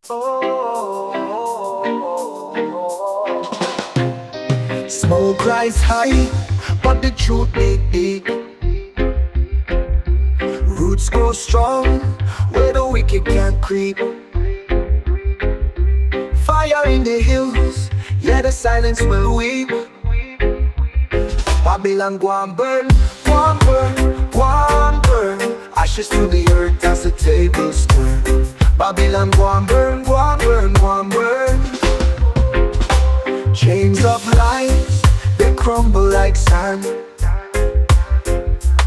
Smoke rise high, but the truth dig deep. Roots grow strong, where the wicked can't creep. Fire in the hills, yeah, the silence will weep. Babylon go and burn, go and burn, go and burn. Ashes to the earth as the tables turn. Babylon go and burn, go and burn, go and burn. Chains of lies, they crumble like sand.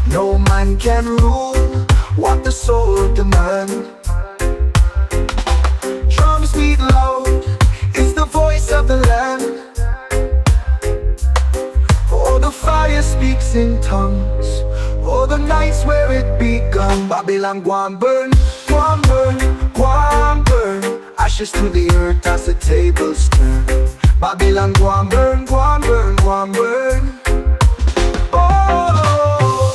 No man can rule what the soul demands. Drums beat loud, it's the voice of the land. Oh, the fire speaks in tongues. Oh, the nights where it begun. Babylon go and burn, go and burn, go and burn. Ashes to the earth as the tables turn. Babylon go and burn, go and burn, go and burn. Oh,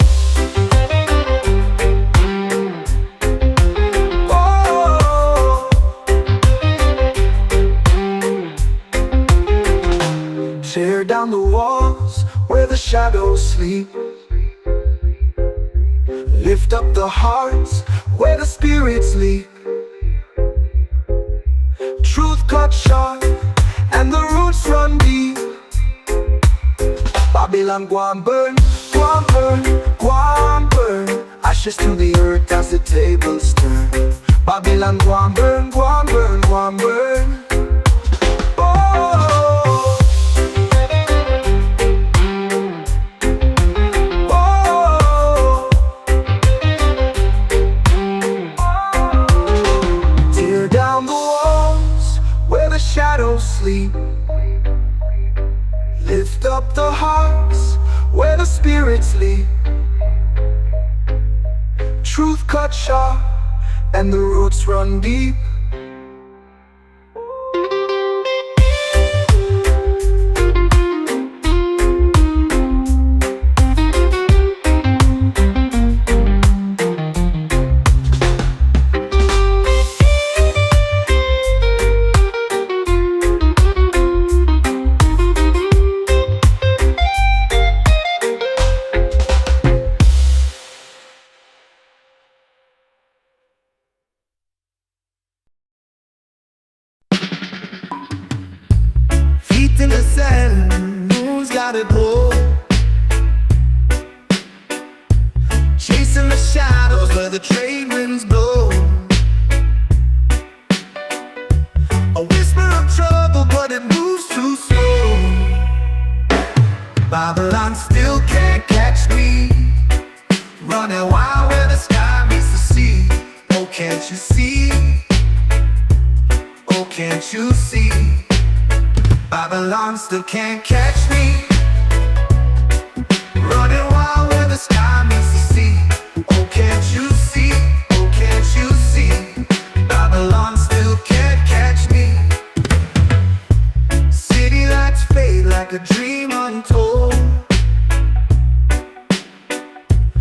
oh. Tear down the walls where the shadows sleep. Lift up the hearts where the spirits leap. Truth cut sharp and the roots run deep. Babylon go and burn, go and burn, go and burn. Ashes to the earth as the tables turn. Babylon go and burn, go and burn, go and burn. Oh, oh. Tear down the walls where the shadows sleep. Lift up the hearts where the spirits leap. Truth cut sharp and the roots run deep. In the sand, moon's got it glow. Chasing the shadows where the trade winds blow. A whisper of trouble, but it moves too slow. Babylon still can't catch me, running wild where the sky meets the sea. Oh, can't you see? Oh, can't you see? Babylon still can't catch me, running wild where the sky meets the sea. Oh, can't you see? Oh, can't you see? Babylon still can't catch me. City lights fade like a dream untold.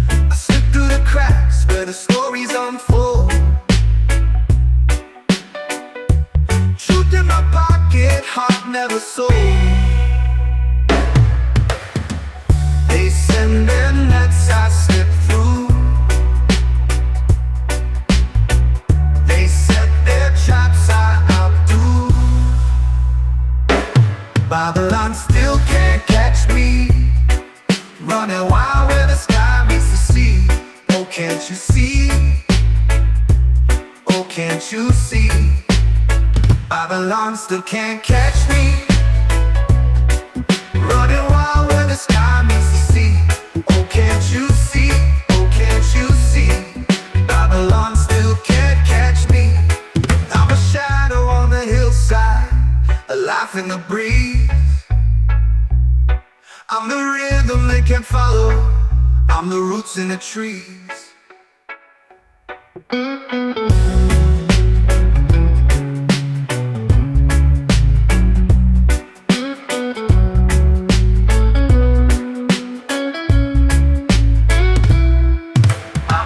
I slip through the cracks where the stories unfold. Truth in my pocket, heart never sold. They send their nets, I slip through. They set their traps, I outdo. Babylon still can't catch me, running wild where the sky meets the sea. Oh, can't you see? Oh, can't you see? Babylon still can't catch me, running wild where the sky meets the sea. Oh, can't you see? Oh, can't you see? Babylon still can't catch me. I'm a shadow on the hillside, a laugh in the breeze. I'm the rhythm they can't follow, I'm the roots in the trees.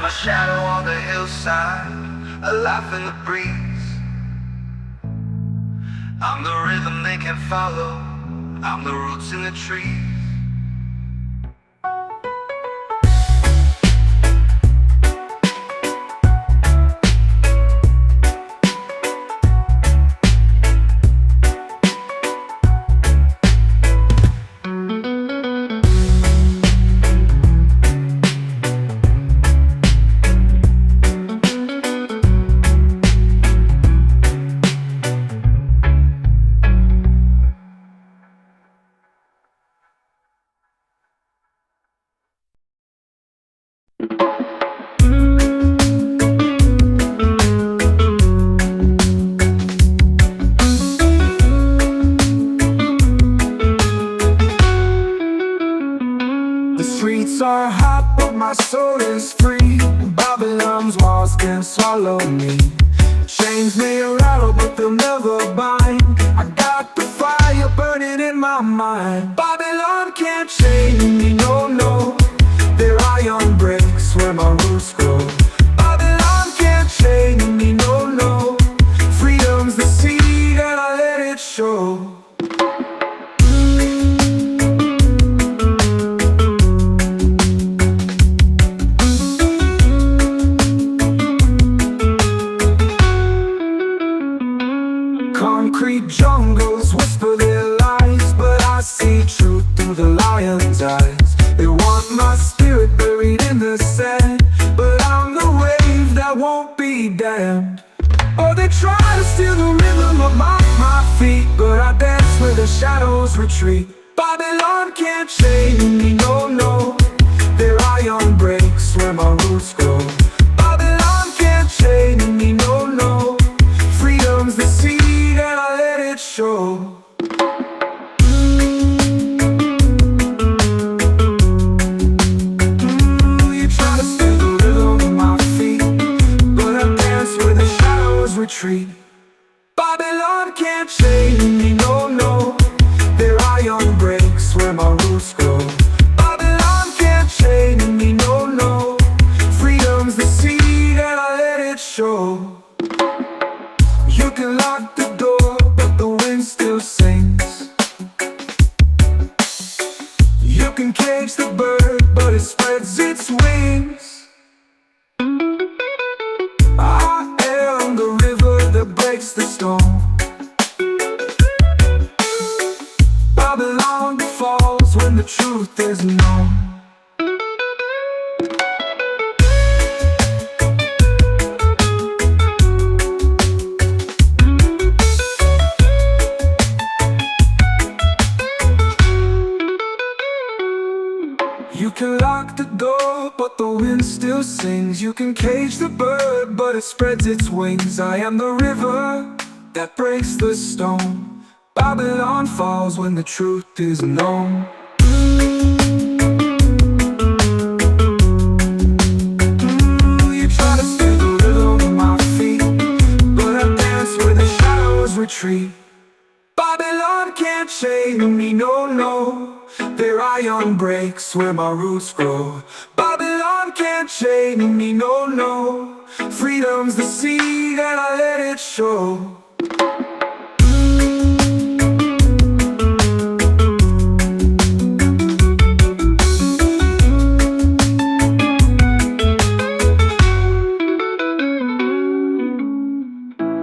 A shadow on the hillside, a laugh in the breeze. I'm the rhythm they can follow. I'm the roots in the trees. The streets are hot, but my soul is free. Babylon's walls can't swallow me. Chains may rattle, but they'll never bind. I got the fire burning in my mind. Babylon can't chain me, no, no. Their iron breaks where my roots grow. Babylon can't chain me, no, no. Freedom's the seed and I let it show. Concrete jungles whisper their lies, but I see truth through the lion's eyes. They want my spirit buried in the sand, but I'm the wave that won't be damned. Oh, they try to steal the rhythm of my feet, but I dance where the shadows retreat. Babylon can't chain me, no, no. Their iron breaks where my roots grow. Babylon can't chain me, no, no. Freedom's the seed and I let it show. You try to steal the rhythm of my feet, but I dance where the shadows retreat. Babylon can't chain me, no, no. Their iron breaks where my roots grow. Babylon can't chain me, no, no. Freedom's the seed and I let it show. You can lock the door, but the wind still sings. You can cage the bird, but it spreads its wings. I am the river that breaks the stone. Babylon falls when the truth is known. You can lock the door, but the wind still sings. You can cage the bird, but it spreads its wings. I am the river that breaks the stone. Babylon falls when the truth is known. You try to steal the rhythm of my feet, but I dance where the shadows retreat. Babylon can't chain me, no, no. Their iron breaks where my roots grow. Babylon can't chain me, no, no. Freedom's the seed and I let it show.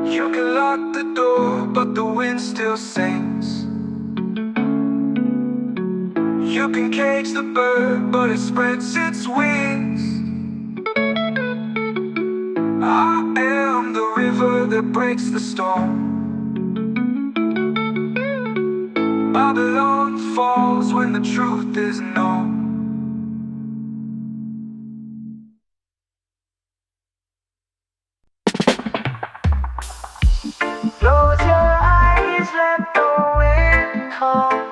You can lock the door, but the wind still sings. You can cage the bird, but it spreads its wings. I am the river that breaks the storm. Babylon falls when the truth is known. Close your eyes, let the wind come.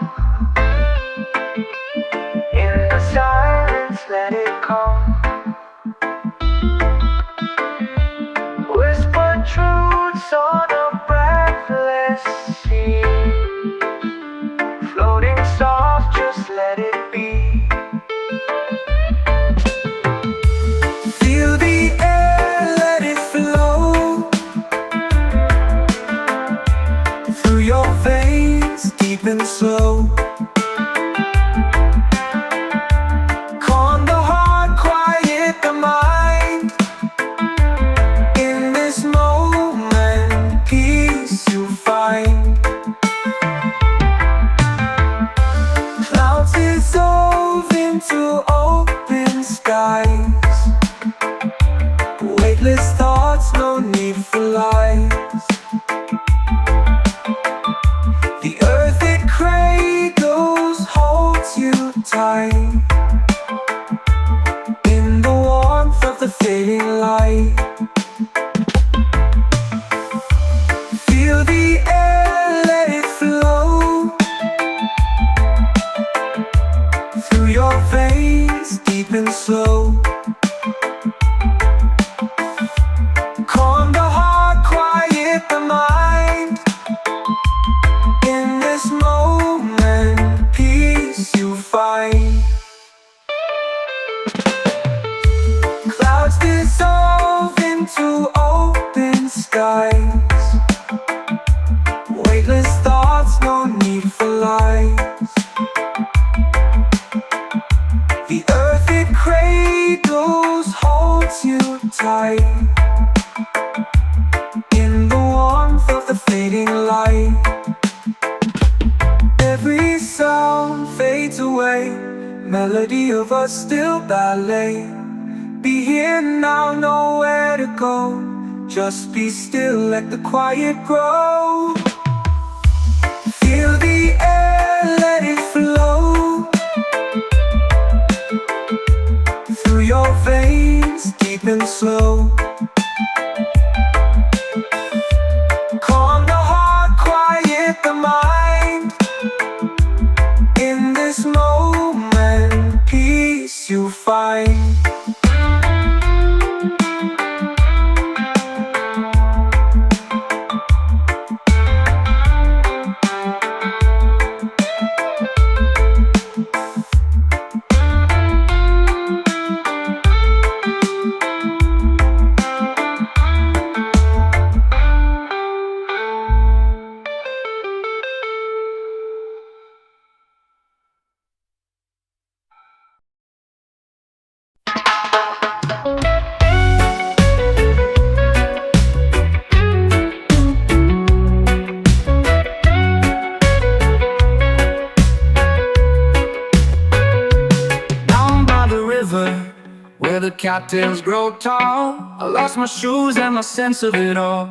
In the silence, let it come. Whisper truths on a breathless sea. Floating soft, just let it be. and slow. Calm the heart, quiet the mind. In this moment, peace you find. Clouds dissolve into open skies. Weightless thoughts, no need for lies. The earth it cradles holds you tight. In the warmth of the fading light, feel the air, let it flow through your veins, deep and slow. Calm the heart, quiet the mind. In this moment, peace you find. Clouds dissolve into open skies. Weightless thoughts, no need for lies. The earth it cradles holds you tight. In the warmth of the fading light, every sound fades away. Melody of a still ballet. Be here now, nowhere to go. Just be still, let the quiet grow. Feel the air, let it flow through your veins, deep and slow. Calm the heart, quiet the mind. In this moment, peace you find. Where the cattails grow tall, I lost my shoes and my sense of it all.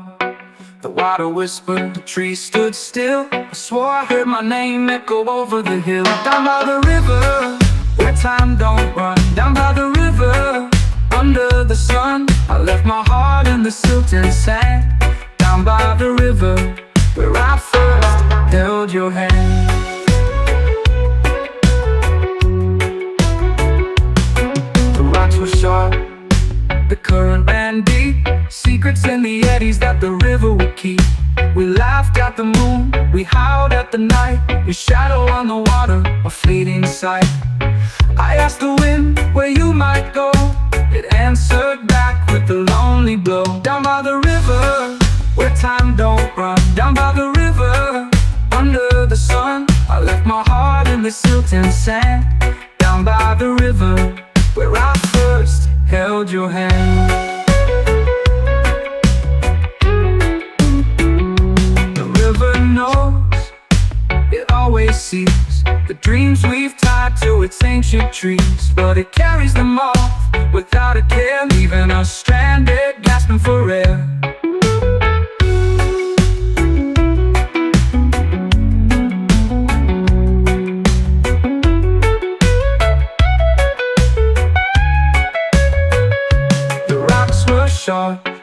The water whispered, the trees stood still. I swore I heard my name echo over the hill. Down by the river, where time don't run. Down by the river, under the sun, I left my heart in the silt and sand. Down by the river, where I first held your hand. Was sharp, the current ran deep. Secrets in the eddies that the river would keep. We laughed at the moon, we howled at the night. Your shadow on the water, a fleeting sight. I asked the wind where you might go. It answered back with a lonely blow. Down by the river, where time don't run. Down by the river, under the sun, I left my heart in the silt and sand. Down by the river, where I first held your hand. The river knows, it always sees the dreams we've tied to its ancient trees. But it carries them off without a care, leaving us stranded, gasping for air.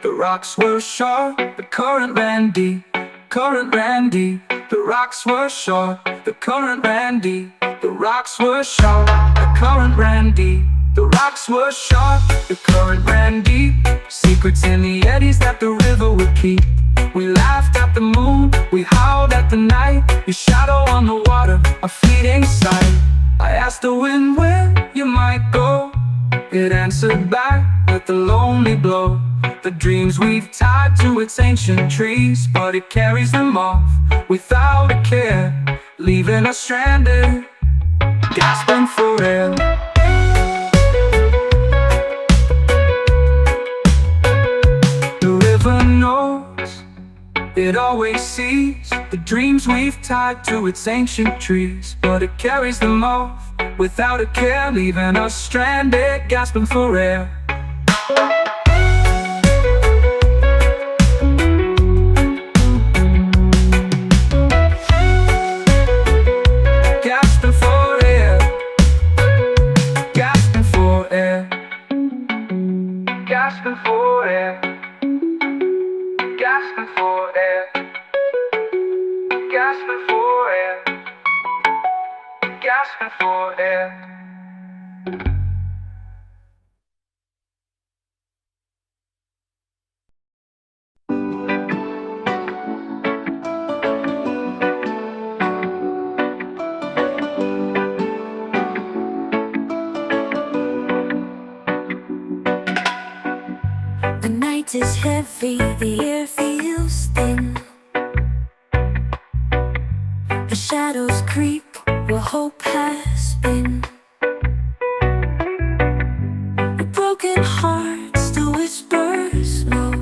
The rocks were sharp, the current ran deep, current ran deep. The rocks were short, the current ran deep. The rocks were sharp, the current ran deep. The rocks were sharp, the current ran deep. Secrets in the eddies that the river would keep. We laughed at the moon, we howled at the night. Your shadow on the water, a fleeting sight. I asked the wind where you might go. It answered back with a lonely blow. The dreams we've tied to its ancient trees, but it carries them off without a care, leaving us stranded, gasping for air. The river knows, it always sees the dreams we've tied to its ancient trees, but it carries them off without a care, leaving us stranded, gasping for air. Gasping for air, gasping for air, gasping for air, gasping for air, gasping for air, gasping for air. The night is heavy, the air feels thin. The shadows creep where hope has been. A broken heart still whispers low,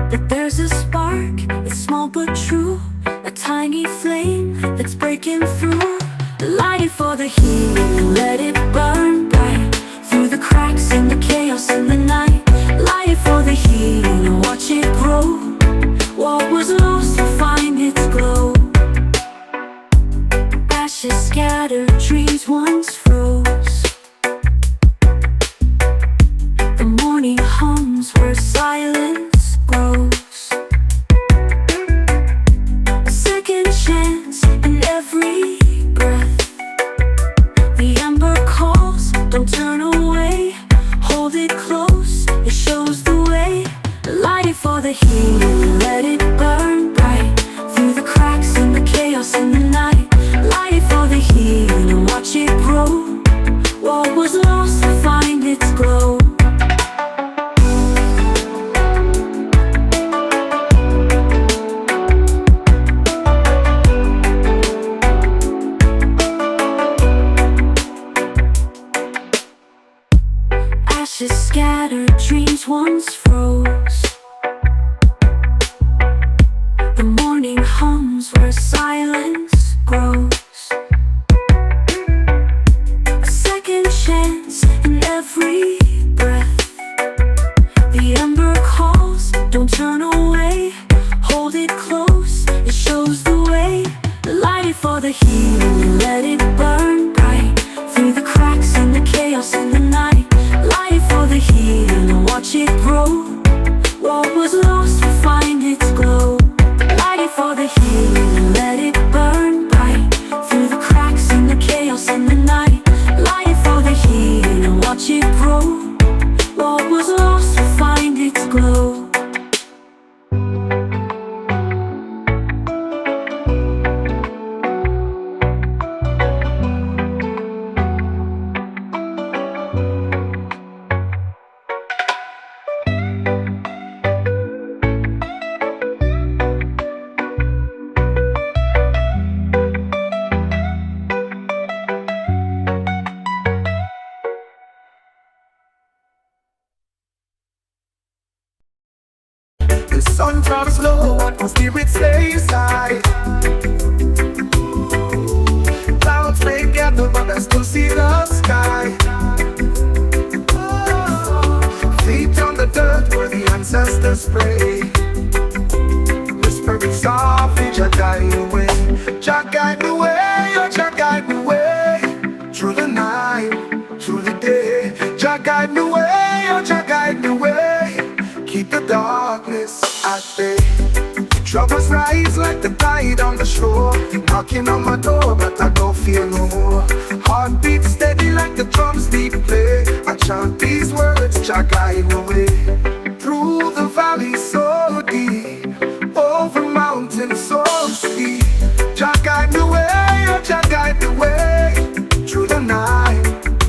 but there's a spark, it's small but true. A tiny flame that's breaking through. Light it for the heat and let it burn bright through the cracks in the chaos in the night. Light it for the heat and watch it grow. What was lost will find its glow. Ashes scattered, dreams once froze. The morning hums where silence grows. A second chance in every breath. The ember calls, don't turn away. Hold it close, it shows the way. Light it for the heat and let it burn bright through the cracks in the chaos in the night. Light it for the heat and watch it grow. What was lost will find its glow. Ashes scattered, dreams once froze. The morning hums where silence grows. A second chance in every breath. The ember calls, don't turn away. Hold it close, it shows the way. Light it for the heat and let it burn bright through the cracks in the chaos in the night. Light it for the heat and watch it grow. What was lost will find its glow. Light it for the heat and let it burn bright through the cracks in the chaos in the night. Light it for the heat and watch it grow. What was lost will find its glow. The sun drops low, my spirit stays high. Clouds may gather, but I still see the sky. Feet on the dirt where the ancestors pray. Whispering softly, Jah guide the way. Jah guide the way, oh Jah guide the way. Through the night, through the day. Jah guide the way, oh Jah guide the way. Keep the darkness at bay. Troubles rise like the tide on the shore, knocking on my door, but I don't fear no more. Heartbeat steady like the drums they play. I chant these words, Jah guide the way. Through the valley so deep, over mountains so steep. Jah guide the way, oh Jah guide the way. Through the night,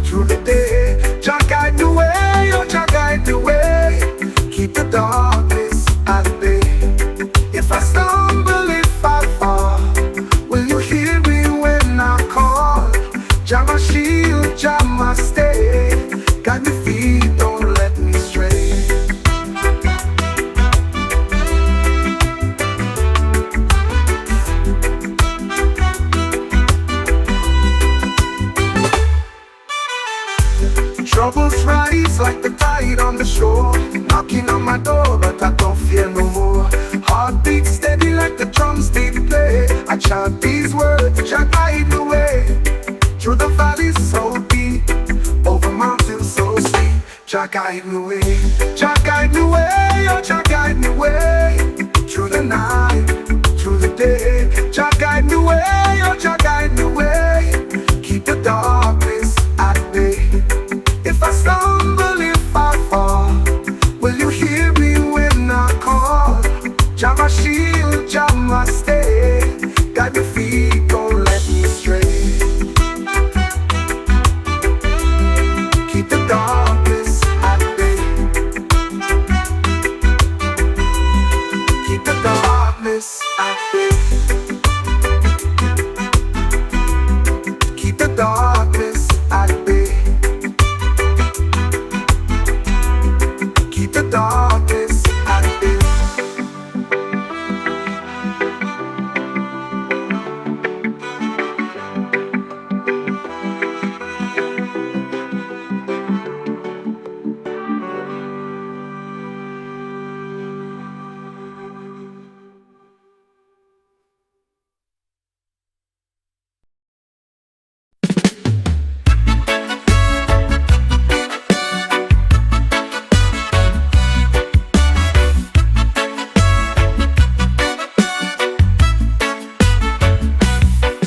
through the day. Jah guide the way, oh Jah guide the way. Keep the darkness at bay. If I stumble, if I fall, will you hear like the drums they play. I chant these words, Jah guide the way. Through the valleys so deep, over mountains so steep, Jah guide the way. Jah guide the way, oh Jah guide the way. Through the night, through the day, Jah guide the way, oh Jah guide the way. Keep the darkness at bay. If I stumble, if I fall, will you hear me when I call? Jah my shield, Jah my stay. Guide my feet, don't let me stray. Keep the darkness at bay. Keep the darkness at bay. Keep the darkness at bay. Keep the darkness at bay.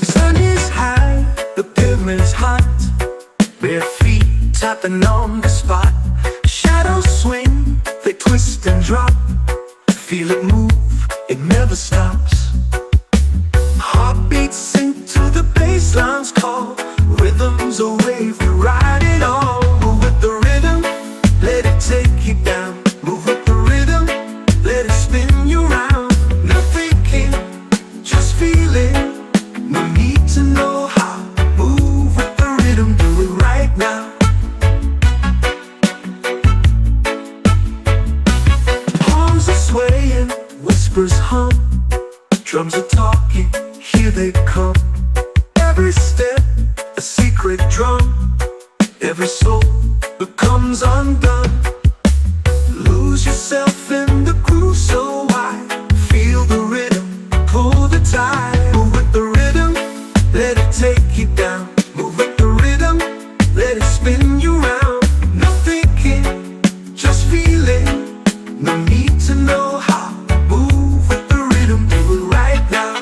Sun is high, the pavement's hot. Bare feet tapping on the spot. Shadows swing, they twist and drop. Feel it move, it never stops. Heartbeats sink to the bassline's call. Rhythms a wave, we ride it all. Move with the rhythm, let it take you down. Move with the rhythm, let it spin you round. No thinking, just feeling. No need to know how. Move with the rhythm, do it right now. Palms are swaying, whispers hum. Drums are talking, here they come. Every step, a secret drum. Every soul becomes undone. Lose yourself in the groove so wide. Feel the rhythm, pull the tide. Move with the rhythm, let it take you down. Move with the rhythm, let it spin you round. No thinking, just feeling. No need to know how. Move with the rhythm, do it right now.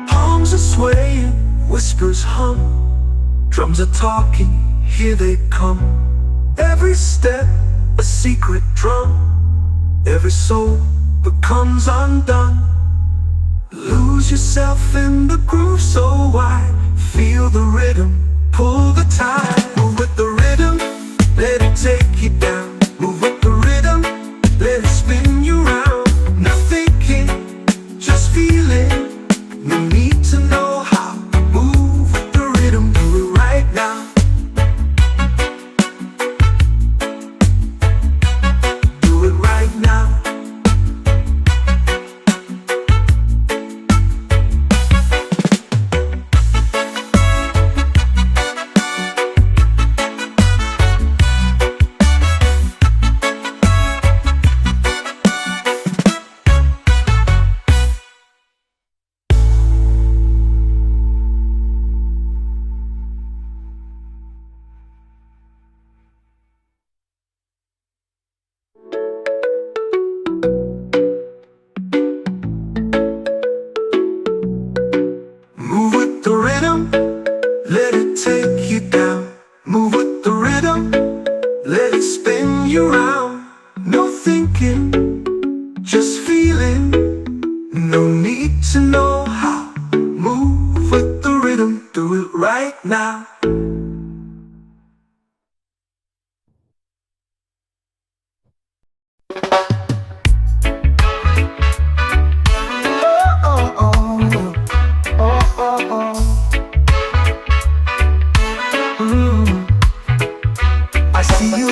Palms are swaying, whispers hum. Drums are talking, here they come. Every step, a secret drum. Every soul becomes undone. Lose yourself in the groove so wide. Feel the rhythm, pull the tide. Move with the rhythm, let it take you down. Move with the rhythm, let it spin you round. No thinking, just feeling. No need to know how. Move with the rhythm, do it right now. Do it right now. Move with the rhythm, let it take you down. Move with the rhythm, let it spin you round. No thinking, just feeling. No need to know how. Move with the rhythm, do it right now.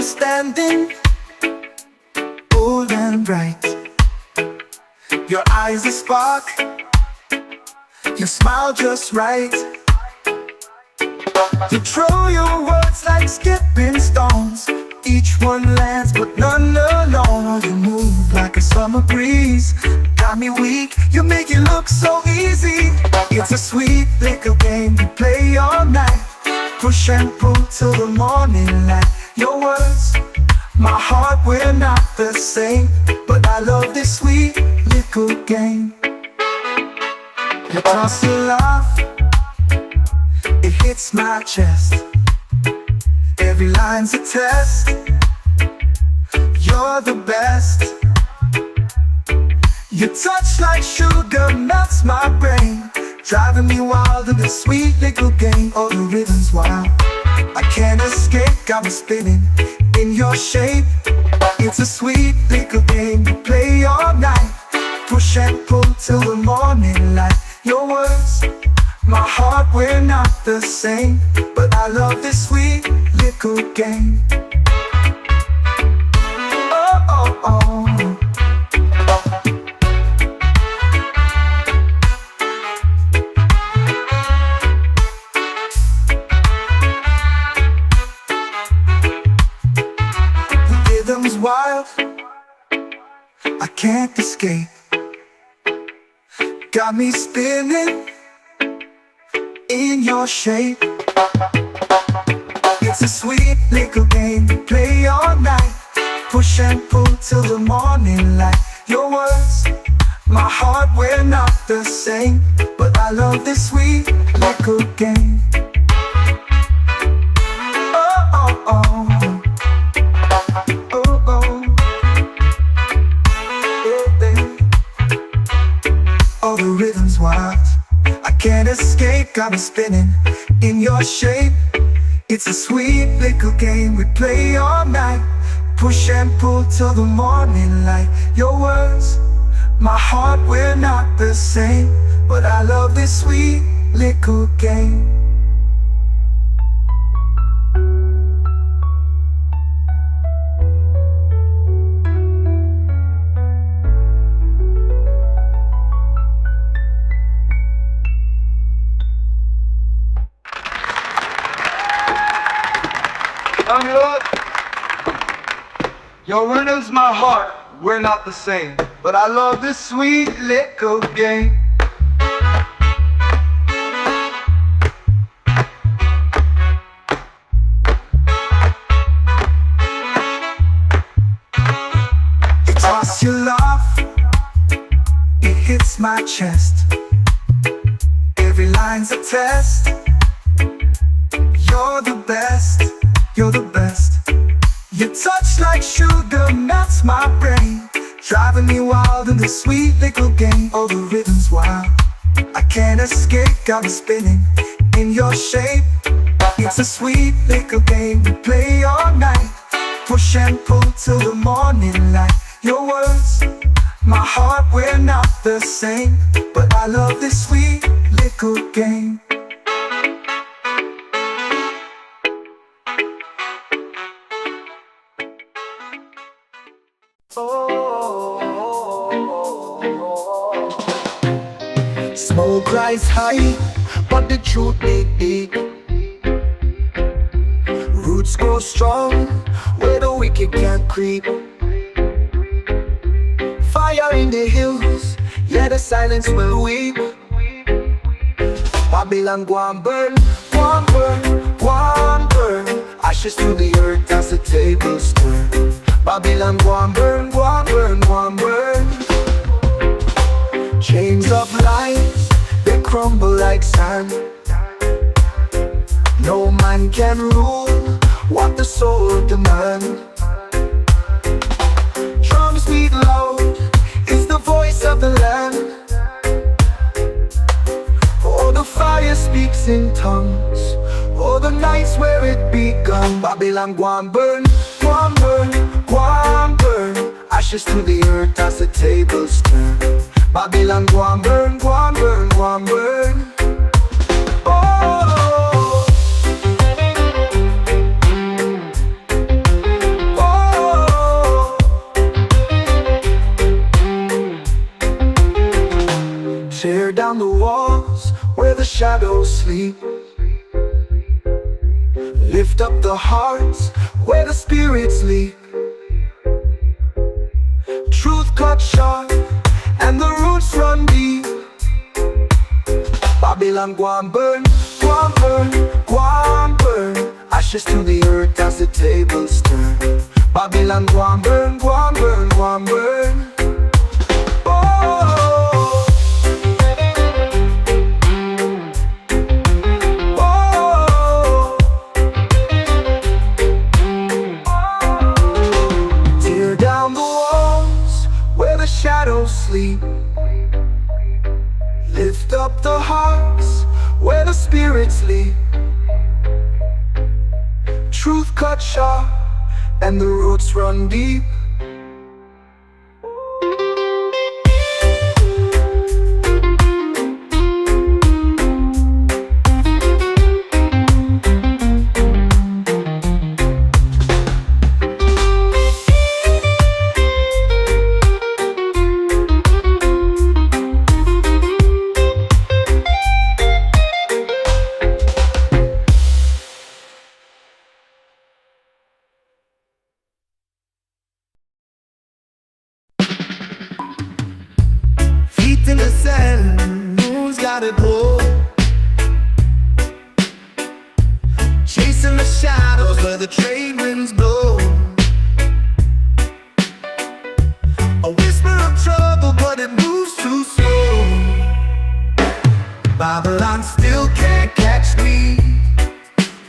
standing, bold and bright. Your eyes a spark, your smile just right. You throw your words like skipping stones. Each one lands but none alone. You move like a summer breeze, got me weak, you make it look so easy. It's a sweet little game we play all night. Push and pull till the morning light. Your words, my heart, we're not the same, but I love this sweet little game. You toss your laugh, it hits my chest. Every line's a test, you're the best. Your touch like sugar melts my brain, driving me wild in this sweet little game. Oh, the rhythm's wild, I can't escape, got me spinning in your shape. It's a sweet little game we play all night. Push and pull till the morning light. Your words, my heart, we're not the same, but I love this sweet little game. Oh, oh, oh. The rhythm's wild, I can't escape. Got me spinning in your shape. It's a sweet little game we play all night. Push and pull till the morning light. Your words, my heart, we're not the same, but I love this sweet little game. Oh, oh, oh. Oh, oh. Oh, the rhythm's wild, I can't escape, got me spinning in your shape. It's a sweet little game we play all night. Push and pull till the morning light. Your words, my heart, we're not the same, but I love this sweet little game. Your rhythm's my heart, we're not the same, but I love this sweet little game. You toss your laugh, it hits my chest. Every line's a test. You're the best, you're the best. Your touch like sugar melts my brain, driving me wild in this sweet little game. Oh, the rhythm's wild, I can't escape, got me spinning in your shape. It's a sweet little game we play all night. Push and pull till the morning light. Your words, my heart, we're not the same, but I love this sweet little game. Smoke rise high, but the truth dig deep. Roots grow strong, where the wicked can't creep. Fire in the hills, yeah, the silence will weep. Babylon go and burn, go and burn, go and burn. Ashes to the earth as the tables turn. Babylon go and burn, go and burn, go and burn. Chains of lies, they crumble like sand. No man can rule what the soul demands. Drums beat loud, it's the voice of the land. Oh, the fire speaks in tongues. Oh, the nights where it begun. Babylon go and burn, go and burn, go and burn. Ashes to the earth as the tables turn. Babylon go and burn, go and burn, go and burn. Oh, shadows sleep. Lift up the hearts where the spirits leap. Truth cut sharp and the roots run deep. Babylon go and burn, go and burn, go and burn. Ashes to the earth as the tables turn. Babylon go and burn, go and burn, go and burn. Oh, oh, oh. Tear down the walls where the shadows sleep. Lift up the hearts where the spirits leap. Truth cut sharp and the roots run deep. In the sand, who's got it pulled? Chasing the shadows where the trade winds blow. A whisper of trouble, but it moves too slow. Babylon still can't catch me,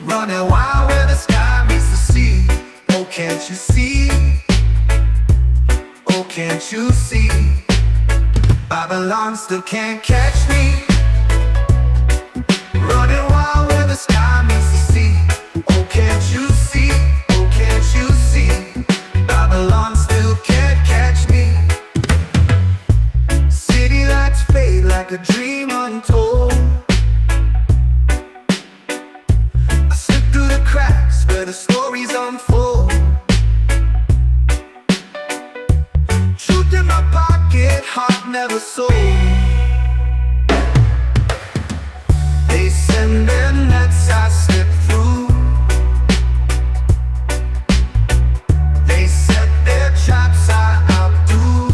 running wild where the sky meets the sea. Oh, can't you see? Oh, can't you see? Babylon still can't catch me, running wild where the sky meets the sea. Oh, can't you see? Oh, can't you see? Babylon still can't catch me. City lights fade like a dream untold. I slip through the cracks where the stories unfold. Truth in my pocket, heart never sold. They send their nets, I slip through. They set their traps, I outdo.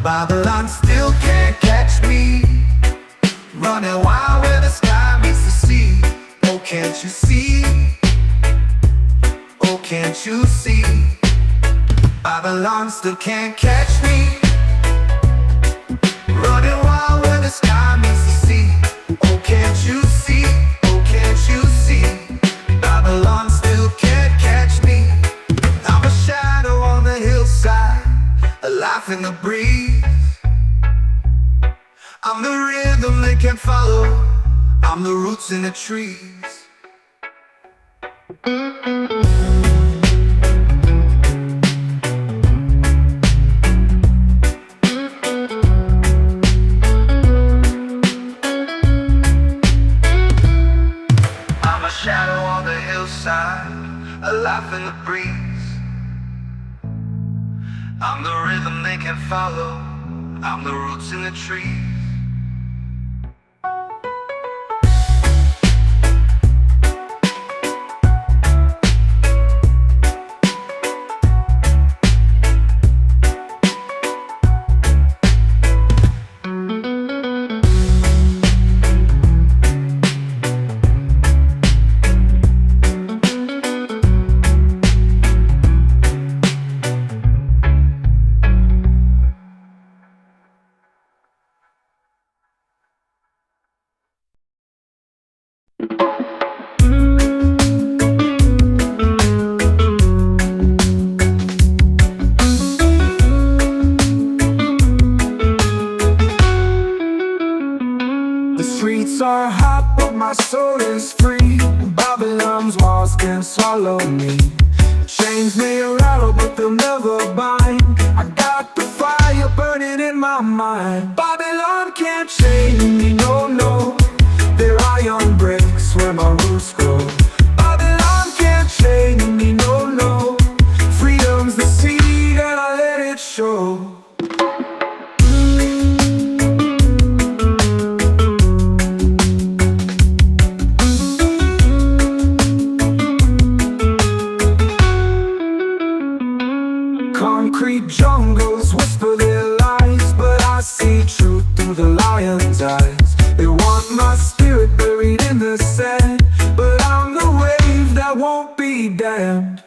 Babylon still can't catch me, running wild where the sky meets the sea. Oh, can't you see? Oh, can't you see? Babylon still can't catch me, running wild where the sky meets the sea. Oh, can't you see? Oh, can't you see? Babylon still can't catch me. I'm a shadow on the hillside, a laugh in the breeze. I'm the rhythm they can't follow, I'm the roots in the trees. Shadow on the hillside, a laugh in the breeze. I'm the rhythm they can follow, I'm the roots in the trees. streets are hot, but my soul is free. Babylon's walls can't swallow me. Chains may rattle, but they'll never bind. I got the fire burning in my mind. Babylon can't chain me, no, no. They're iron bricks where my roots grow. Babylon can't chain me, no, no. Freedom's the seed and I let it show. I won't be damned.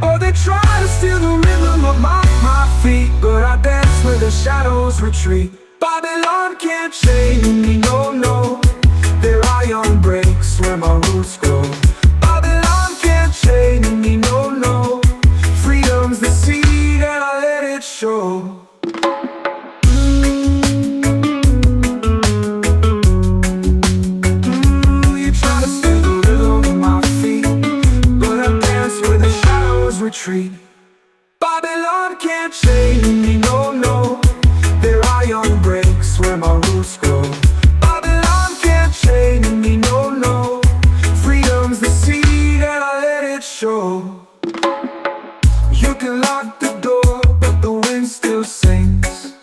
Oh, they try to steal the rhythm of my feet, but I dance where the shadows retreat. Babylon can't chain me, no, no. Their iron breaks where my roots grow. Babylon can't chain me, no, no. Freedom's the seed and I let it show. You try to steal the rhythm of my feet, but I dance where the shadows retreat. Babylon can't chain me, no, no. Their iron breaks where my roots grow. Babylon can't chain me, no, no. Freedom's the seed and I let it show. You can lock the door, but the wind still sings.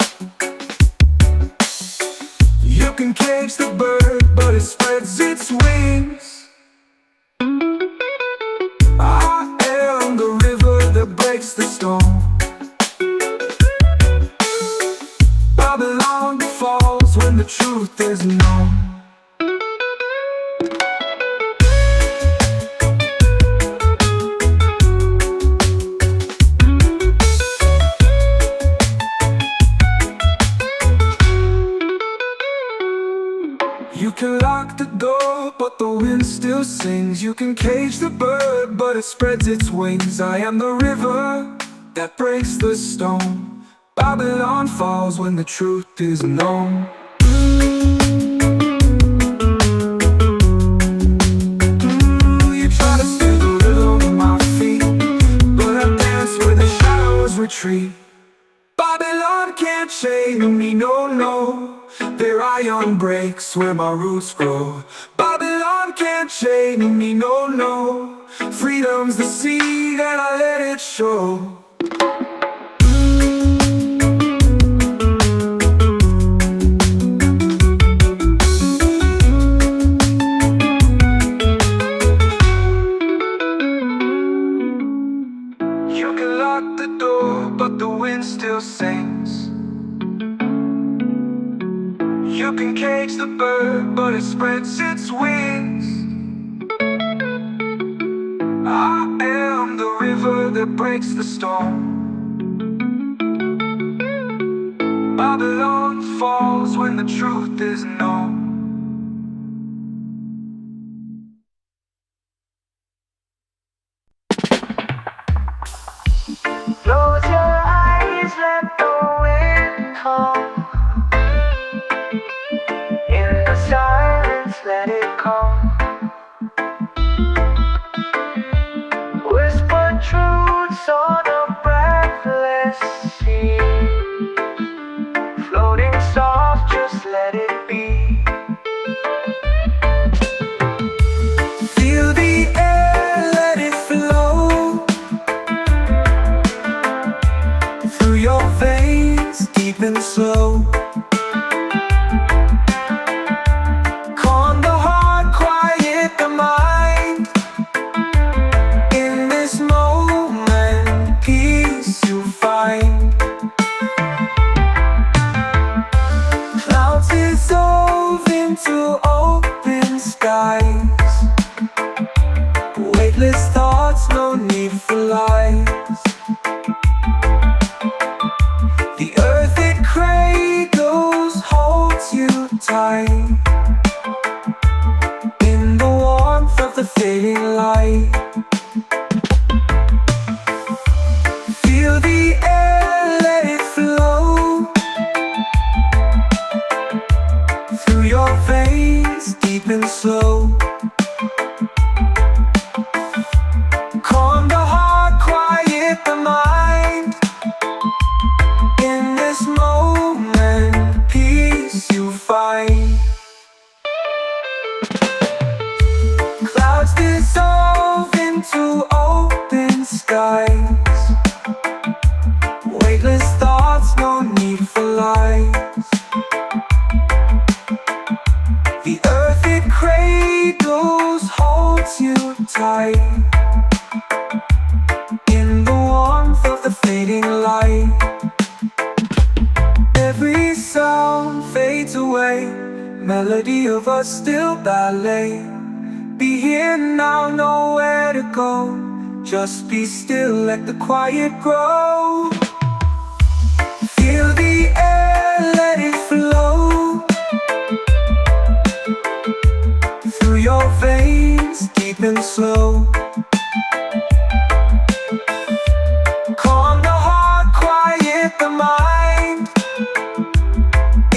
You can cage the bird, but it spreads its wings. I am the river that breaks the storm. Babylon falls when the truth is known. You can lock the door, but the wind still sings. You can cage the bird, but it spreads its wings. I am the river that breaks the stone. Babylon falls when the truth is known. You try to steal the rhythm of my feet, but I dance where the shadows retreat. Babylon can't chain me, no, no. Their iron breaks where my roots grow. Babylon can't chain me, no, no. Freedom's the seed and I let it show. You can lock the door, but the wind still sings. You can cage the bird, but it spreads its wings. I am the river that breaks the storm. Babylon falls when the truth is known. Close your eyes, let the wind come. In the silence, let it come. Whisper truths on a breathless sea. Floating soft, just let it be. Feel the air, let it flow through your veins, deep and slow. Calm the heart, quiet the mind. In this moment, peace you find. Clouds dissolve into open skies. Weightless thoughts, no need for lies. The earth it cradles holds you tight. In the warmth of the fading light. Feel the air, let it flow through your veins, deep and slow. Calm the heart, quiet the mind. In this moment, peace you find. Clouds dissolve into open skies. Weightless thoughts, no need for lies. The earth it cradles holds you tight. In the warmth of the fading light. Every sound fades away. Melody of a still ballet. Be here now, nowhere to go. Just be still, let the quiet grow. Feel the air, let it flow through your veins, deep and slow. Calm the heart, quiet the mind.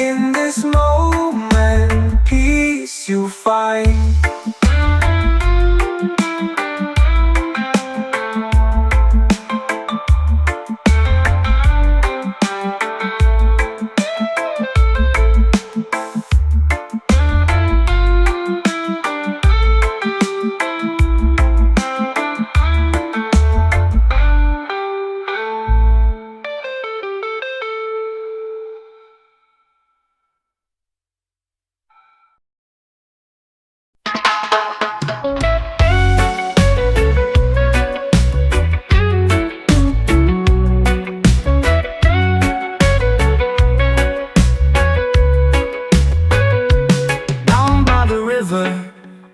In this moment, peace you find.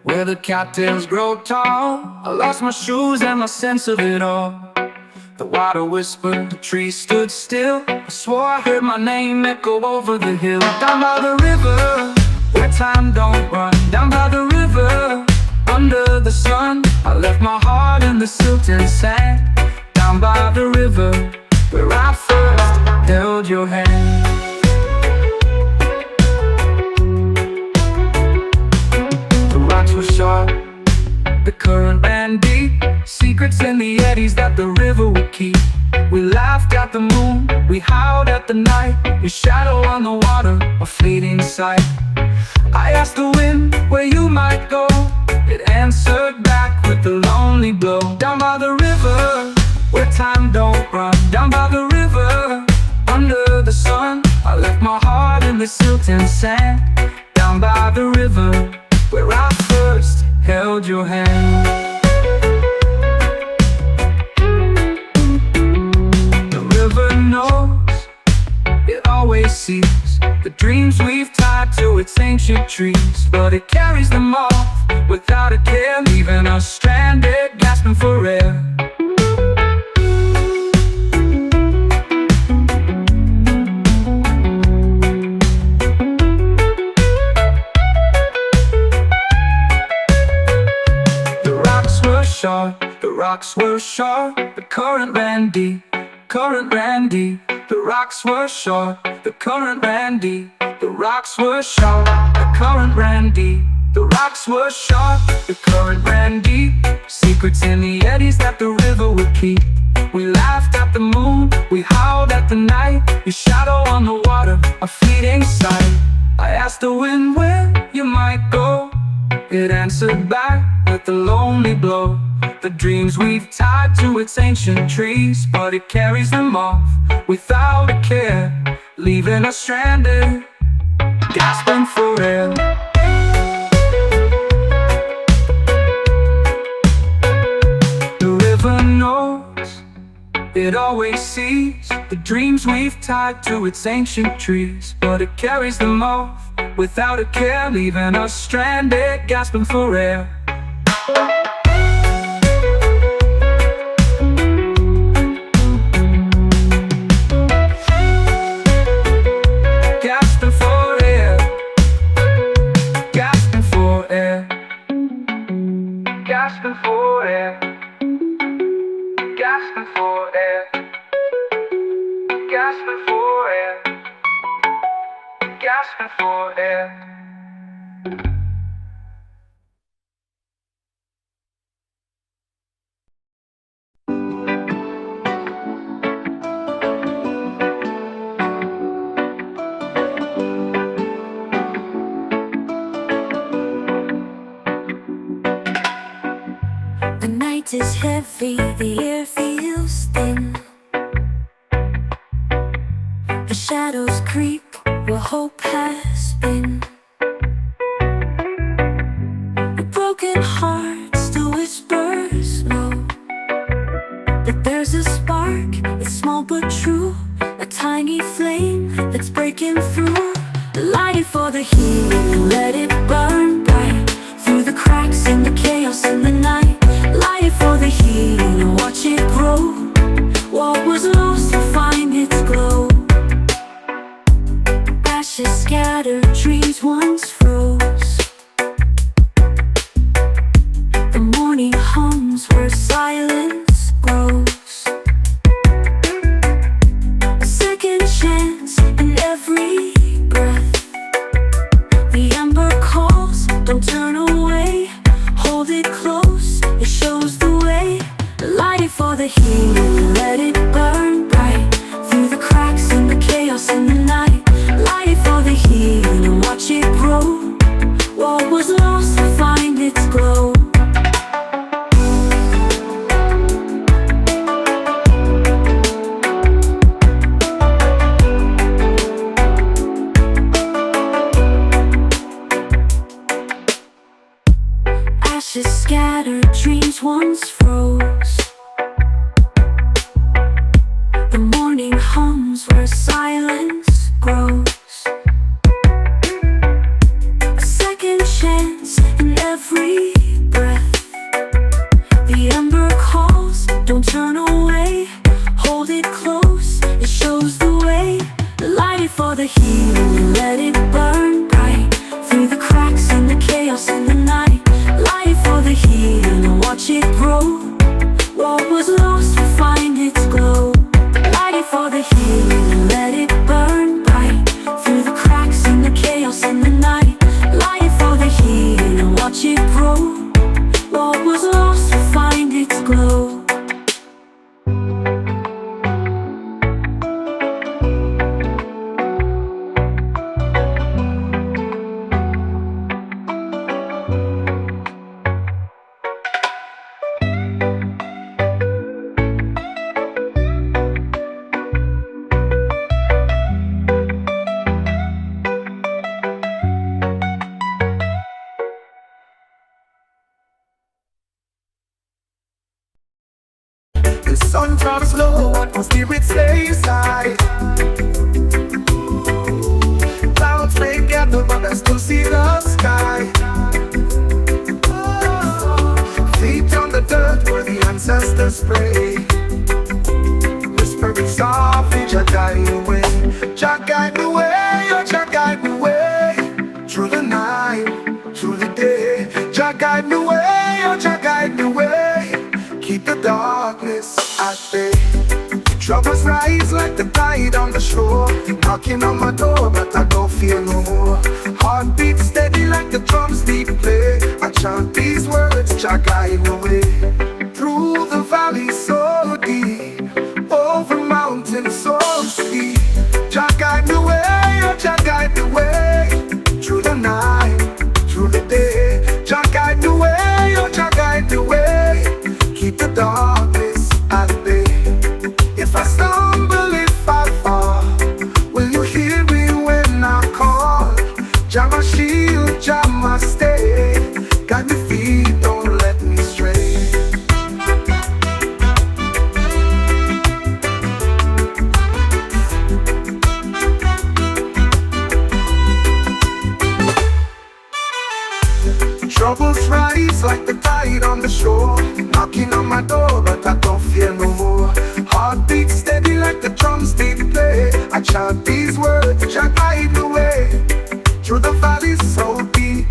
Where the cattails grow tall, I lost my shoes and my sense of it all. The water whispered, the trees stood still. I swore I heard my name echo over the hill. Down by the river, where time don't run. Down by the river, under the sun, I left my heart in the silt and sand. Down by the river, where I first held your hand. Sharp, the current ran deep. Secrets in the eddies that the river would keep. We laughed at the moon, we howled at the night. Your shadow on the water, a fleeting sight. I asked the wind where you might go. It answered back with a lonely blow. Down by the river, where time don't run. Down by the river, under the sun, I left my heart in the silt and sand. Down by the river, where I first held your hand. The river knows, it always sees the dreams we've tied to its ancient trees. But it carries them off without a care, leaving us stranded, gasping for air. The rocks were sharp, the current ran deep, current ran deep. The rocks were short, the current ran deep. The rocks were sharp, the current ran deep. The rocks were sharp, the current ran deep. Secrets in the eddies that the river would keep. We laughed at the moon, we howled at the night. Your shadow on the water, a fleeting sight. I asked the wind where you might go. It answered back with a lonely blow. The dreams we've tied to its ancient trees, but it carries them off without a care, leaving us stranded, gasping for air. The river knows, it always sees the dreams we've tied to its ancient trees, but it carries them off without a care, leaving us stranded, gasping for air. Gasping for air, gasping for air, gasping for air, gasping for air, gasping for air, gasping for air. The night is heavy, the air feels thin. The shadows creep where hope has been. A broken heart still whispers low, but there's a spark, it's small but true. A tiny flame that's breaking through. Light it for the healing, let it burn bright through the cracks in the chaos in the night. Light it for for the heat and watch it grow. What was lost to find its glow. Ashes scattered, dreams once froze. The morning hums where silence grows. A second chance in every breath. The ember calls, don't turn away. Hold it close, it shows the way. Light it for the heat and let it burn bright. Through the cracks and the chaos in the night. Light it for the heat and watch it grow. What was lost to find its glow. Ashes scattered, dreams once froze. The morning hums where silence grows. A second chance in every breath. The ember calls, don't turn away. Hold it close, it shows the way. Light it for the heat and let it burn bright. Through the cracks and the chaos in the night. Light it for the heat and watch it grow. What was lost will find its glow. Light it for the heat and let it burn bright. Through the cracks and the chaos in the night. Light it for the heat and watch it grow. What was lost will find its glow. The sun drops low, my spirit stays high. Clouds may gather, but I still see the sky. Feet on the dirt where the ancestors pray. Whispering softly, Jah guide the way. Jah guide the way, oh Jah guide the way. Through the night, through the day. Jah guide the way, oh Jah guide the way. Keep the darkness at bay. Troubles rise like the tide on the shore. Knocking on my door, but I don't fear no more. Heartbeat steady like the drums beat play. I chant these words, Jah guide the way. Through the valley so deep, over mountains so steep. Jah guide the way, oh Jah guide the way. Through the night, through the day. Jah guide the way, oh Jah guide the way. Keep the darkness at bay. If I stumble, if I fall, will you hear me when I call? Jah my shield, Jah my stay. Guide me feet, don't let me stray. Troubles rise like the tide on the shore. Knocking on my door, but I don't fear no more. Heartbeat steady like the drums they play. I chant these words, Jah guide the way. Through the valleys so deep,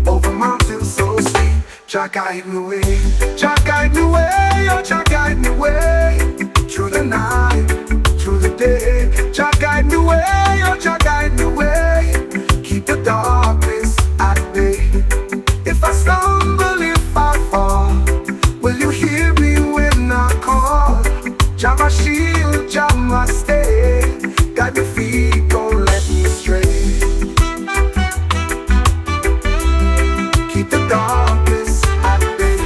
over mountains so steep. Jah guide the way, Jah guide the way, oh Jah guide the way. Through the night, through the day. Jah guide the way, oh Jah guide the way. Keep the darkness at bay. If I stumble, if I fall, will you hear me when I call? Jah my shield, Jah my stay. Guide me feet, don't let me stray. Keep the darkness at bay.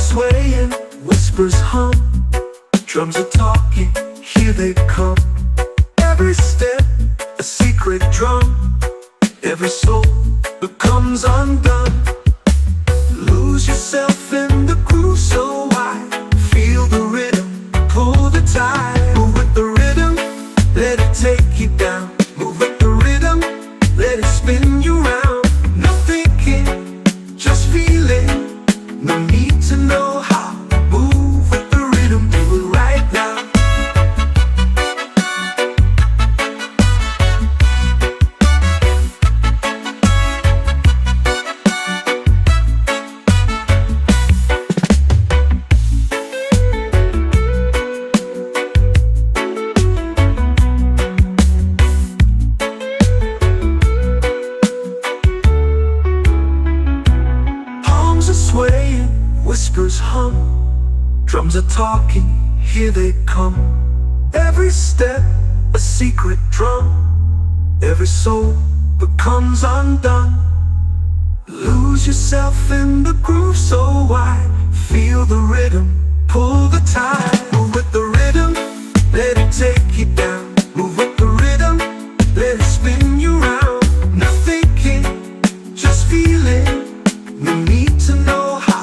swaying, whispers hum, drums are talking, here they come. Every step, a secret drum, every soul becomes undone. Lose yourself in the groove so wide, feel the rhythm, pull the tide. Move with the rhythm, let it take you down. Move with the rhythm, let it spin you round. No thinking, just feeling, no need to know how. Move with the rhythm, do it right now. Whispers hum, drums are talking, here they come. Every step, a secret drum, every soul becomes undone. Lose yourself in the groove so wide, feel the rhythm, pull the tide. Move with the rhythm, let it take you down. Move with the rhythm, let it spin you round. No thinking, just feeling, no need to know how.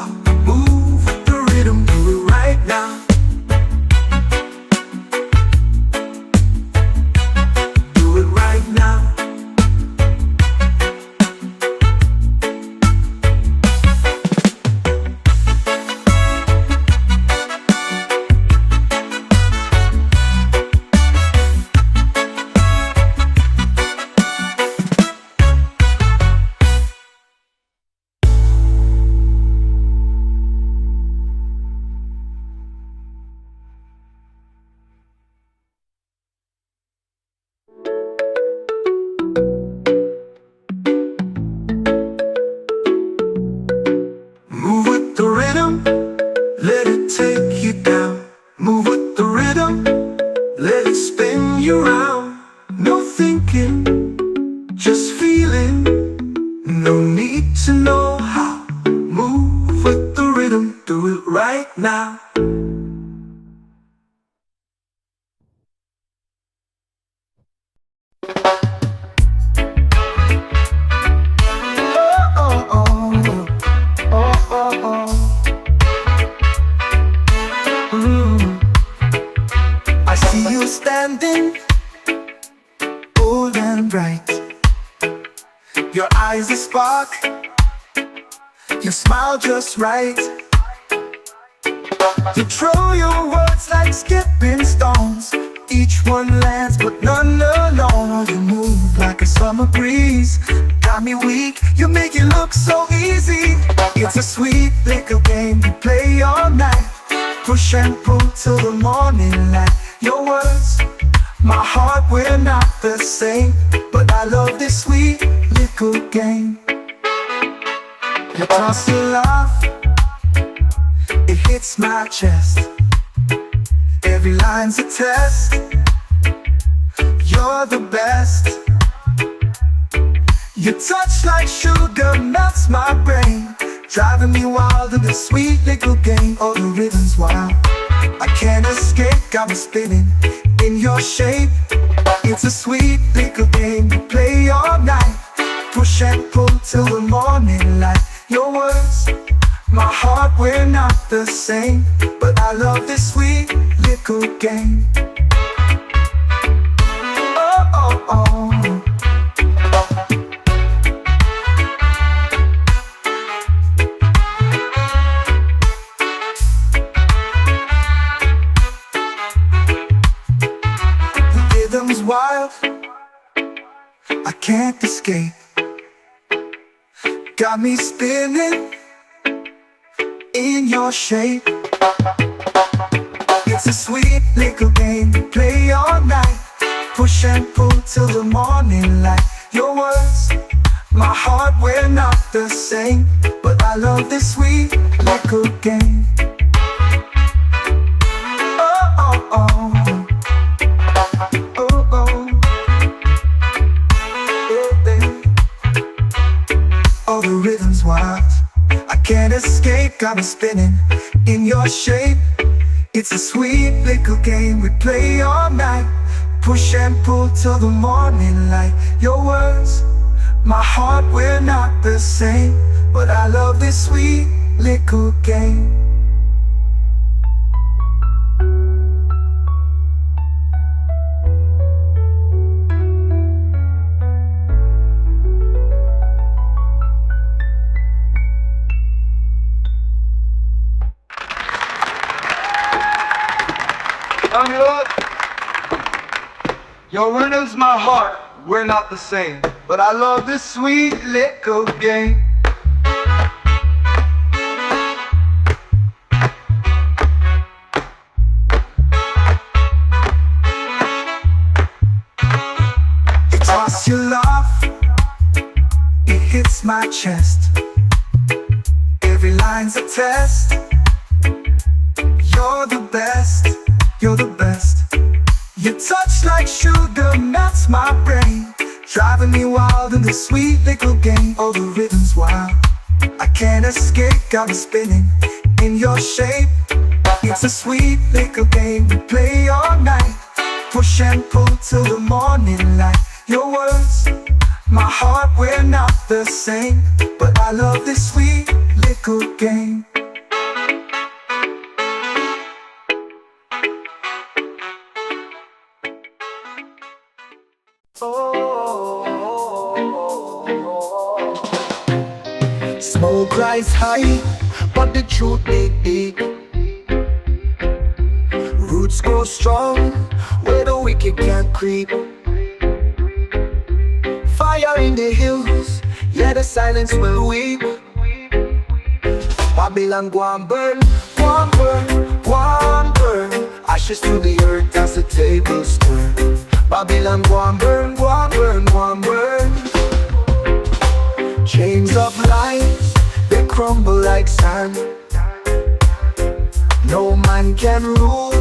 Let it take you down. Move with the rhythm, let it spin you round. No thinking, just feeling, no need to know how. Move with the rhythm, do it right now. Standing bold and bright, your eyes a spark, you smile just right. You throw your words like skipping stones, each one lands but none alone. You move like a summer breeze, got me weak, you make it look so easy. It's a sweet little game you play all night, push and pull till the morning light. Your words, my heart, we're not the same, but I love this sweet little game. You toss your laugh, it hits my chest. Every line's a test, you're the best. Your touch like sugar melts my brain, driving me wild in this sweet little game. Oh, the rhythm's wild, I can't escape, got me spinning in your shape. It's a sweet little game we play all night, push and pull till the morning light. Your words, my heart, we're not the same, but I love this sweet little game. Oh, oh, oh. Wild, I can't escape, got me spinning in your shape. It's a sweet little game we play all night, push and pull till the morning light. Your words, my heart, we're not the same, but I love this sweet little game. Oh, oh, oh. Oh, the rhythm's wild, I can't escape, got me spinning in your shape. It's a sweet little game we play all night. Push and pull till the morning light. Your words, my heart, we're not the same, but I love this sweet little game. Your word is my heart, we're not the same, but I love this sweet little game. It's us you love, it hits my chest. Every line's a test. You're the best, you're the best. Your touch like sugar melts my brain, driving me wild in this sweet little game. Oh, the rhythm's wild, I can't escape, got me spinning in your shape. It's a sweet little game we play all night. Push and pull till the morning light. Your words, my heart, we're not the same, but I love this sweet little game. Smoke rise high, but the truth dig deep. Roots grow strong, where the wicked can't creep. Fire in the hills, yeah, the silence will weep. Babylon go and burn, go and burn, go and burn. Ashes to the earth as the tables turn. Babylon go and burn, go and burn, go and burn. Chains of lies, they crumble like sand. No man can rule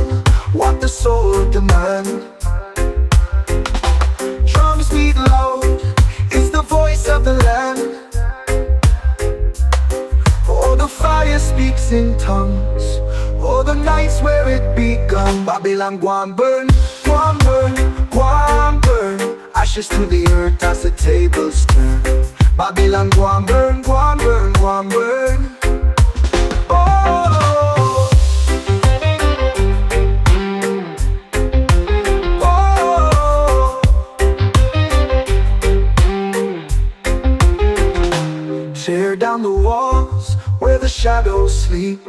what the soul demands. Drums beat loud, it's the voice of the land. Oh, the fire speaks in tongues. Oh, the nights where it begun. Babylon go and burn, go and burn, go and burn. Ashes to the earth as the tables turn. Babylon go and burn, go and burn, go and burn. Oh, oh. Tear down the walls where the shadows sleep.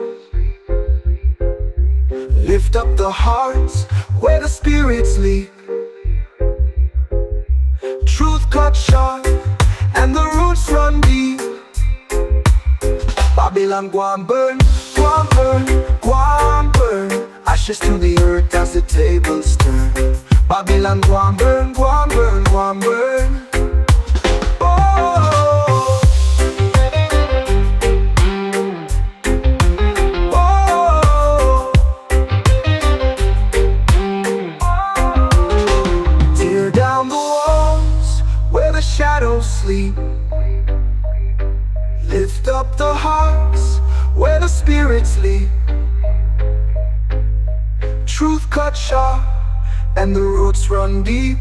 Lift up the hearts where the spirits leap. Truth cut sharp and the roots run deep. Babylon go and burn, go and burn, go and burn. Ashes to the earth as the tables turn. Babylon go and burn, go and burn, go and burn. Oh, oh. Tear down the walls where the shadows sleep. Lift up the hearts where the spirits leap. Truth cut sharp and the roots run deep.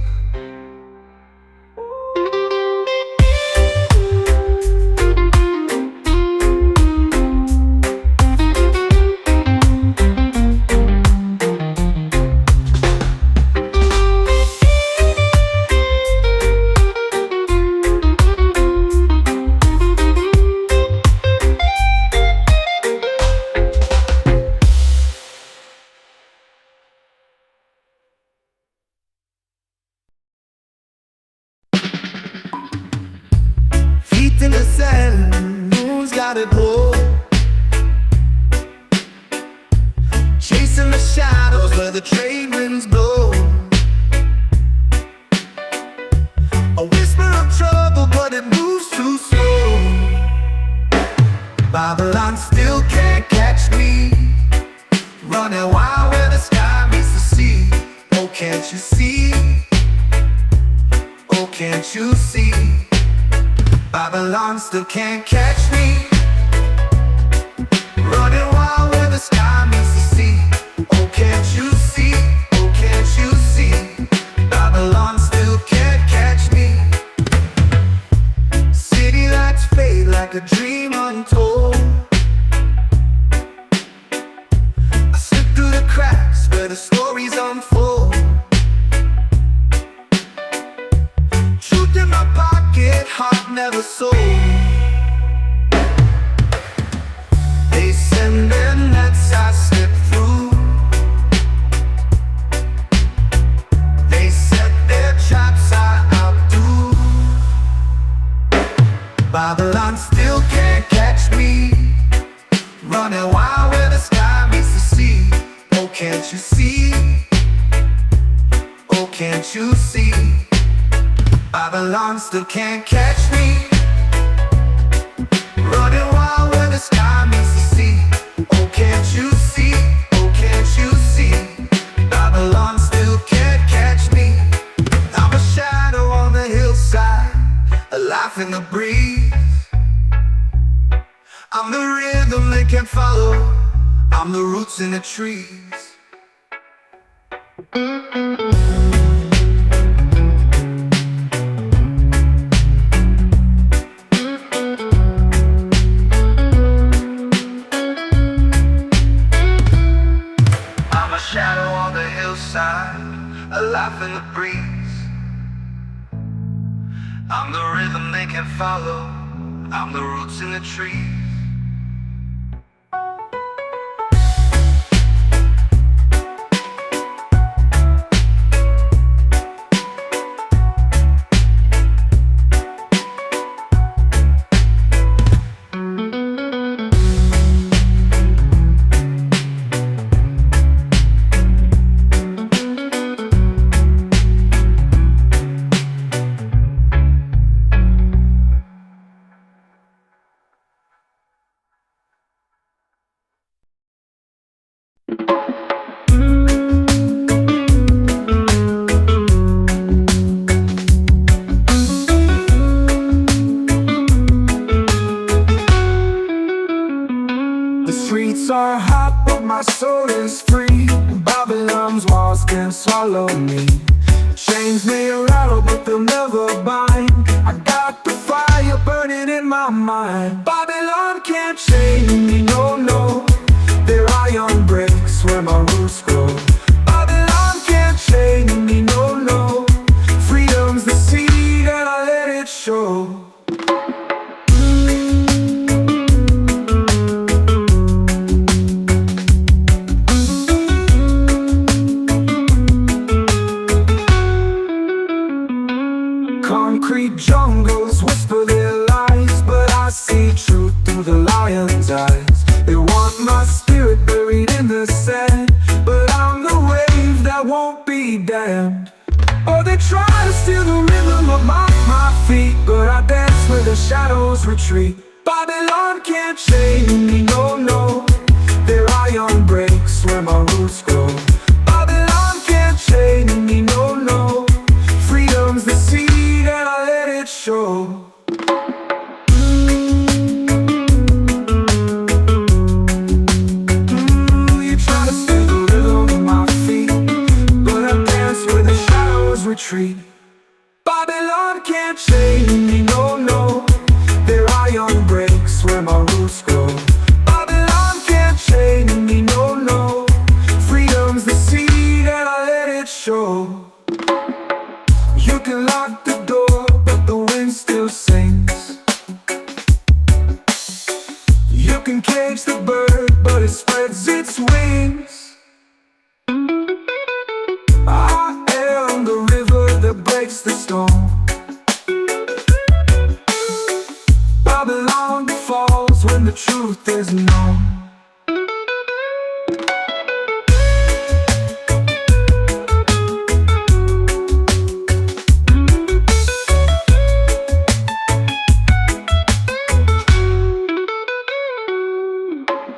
In the sand, who's got it pull? Chasing the shadows where the trade winds blow. A whisper of trouble, but it moves too slow. Babylon still can't catch me, running wild where the sky meets the sea. Oh, can't you see? Oh, can't you see? Babylon still can't catch me, running wild where the sky meets the sea. Oh, can't you see? Oh, can't you see? Babylon still can't catch me. City lights fade like a dream untold. I slip through the cracks where the stories unfold. Truth in my pocket, heart never sold. They send their nets, I slip through. They set their traps, I outdo. Babylon still can't catch me. Running wild where the sky meets the sea. Oh, can't you see? Oh, can't you see? Babylon still can't catch me. Running wild where the sky meets the sea. Oh, can't you see? Oh, can't you see? Babylon still can't catch me. I'm a shadow on the hillside, a laugh in the breeze. I'm the rhythm they can't follow. I'm the roots in the trees. Shadow on the hillside, a laugh in the breeze. I'm the rhythm they can follow. I'm the roots in the trees. Are hot, but my soul is free. Babylon's walls can't swallow me. Chains may rattle, but they'll never bind. I got the fire burning in my mind. Babylon can't chain me, no, no. They're iron bricks where my roots grow. Babylon can't chain me, no, no. Freedom's the seed and I let it show. Concrete jungles whisper their lies, but I see truth through the lion's eyes. They want my spirit buried in the sand, but I'm the wave that won't be damned. Oh, they try to steal the rhythm of my feet, but I dance where the shadows retreat. Babylon can't chain me, no, no. They're iron breaks where my roots grow. Babylon can't chain me, no, no. Freedom's the seed and I let it show. You try to steal the rhythm of my feet, but I dance where the shadows retreat. Babylon can't chain me, no, no. They're iron breaks where my roots grow. Babylon can't chain me, no, no. Freedom's the seed and I let it show. You can lock the door, but the wind still sings. You can cage the bird, but it spreads its wings. I am the river that breaks the storm. Babylon falls when the truth is known.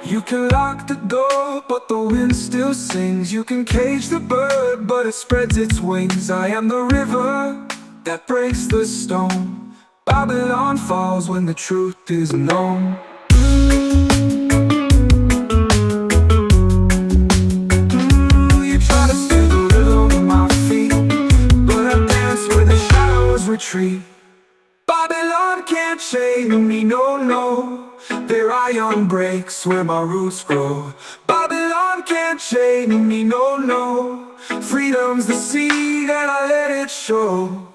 You can lock the door, but the wind still sings. You can cage the bird, but it spreads its wings. I am the river that breaks the stone. Babylon falls when the truth is known. place where my roots grow. Babylon can't chain me, no, no. Freedom's the seed and I let it show.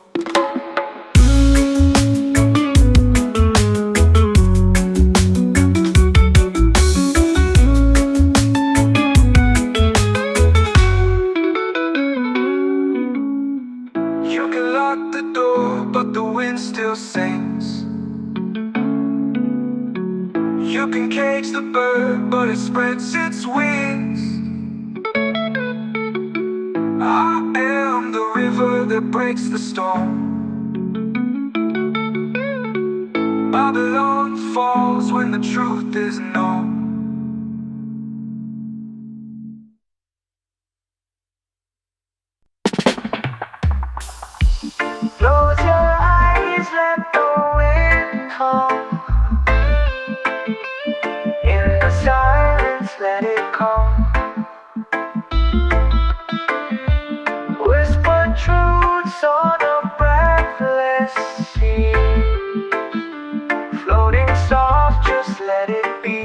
You can lock the door, but the wind still sings. You can cage the bird, but it spreads its wings. I am the river that breaks the storm. Babylon falls when the truth is known. Close your eyes, let the wind come. In the silence, let it come. Whisper truths on a breathless sea. Floating soft, just let it be.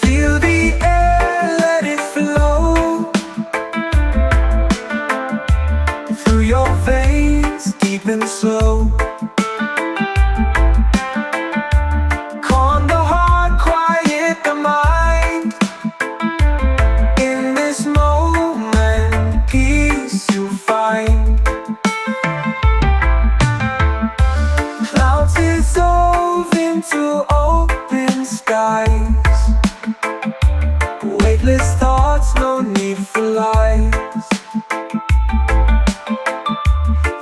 Feel the air, let it flow through your veins, deep and slow. Calm the heart, quiet the mind. In this moment, peace you find. Clouds dissolve into open skies. Weightless thoughts, no need for lies.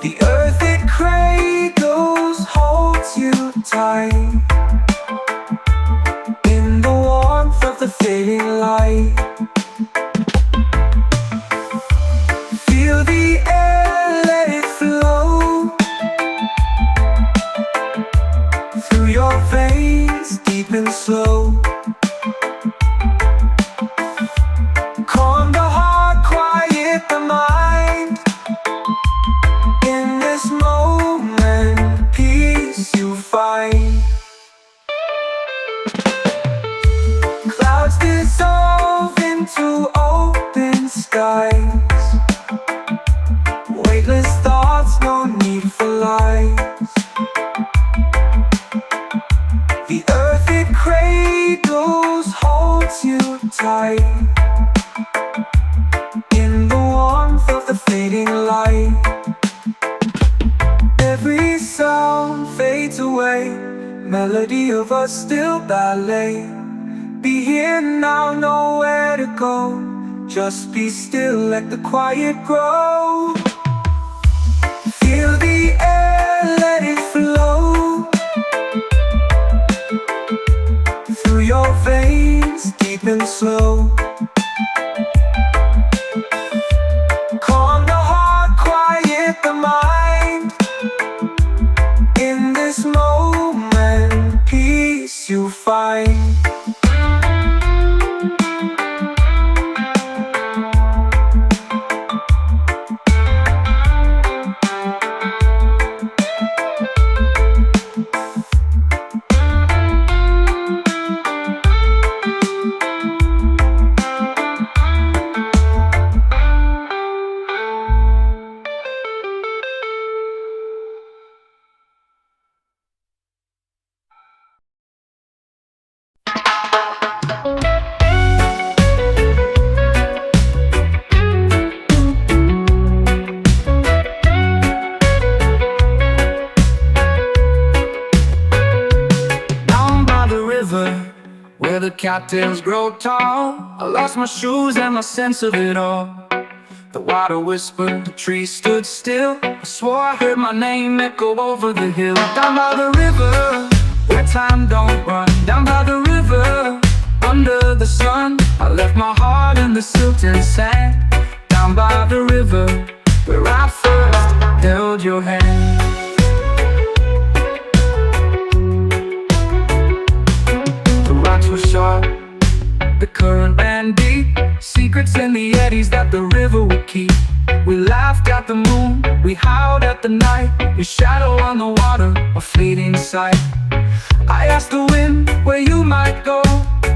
The earth it cradles holds you tight. In the warmth of the fading light. Feel the air, let it flow through your veins, deep and slow. Calm the heart, quiet the mind. In this moment, peace you find. Clouds dissolve into open skies. Weightless thoughts, no need for lies. The earth it cradles holds you tight. In the warmth of the fading light. Every sound fades away. Melody of a still ballet. Be here now, nowhere to go. Just be still, let the quiet grow. Feel the air, let it flow through your veins, deep and slow. Calm the heart, quiet the mind. In this moment, peace you find. Where the cattails grow tall, I lost my shoes and my sense of it all. The water whispered, the trees stood still. I swore I heard my name echo over the hill. Down by the river, where time don't run. Down by the river, under the sun, I left my heart in the silt and sand. Down by the river, where I first held your hand. Were sharp, the current ran deep. Secrets in the eddies that the river would keep. We laughed at the moon, we we howled at the night. Your shadow on the water, a fleeting sight. I asked the wind where you might go.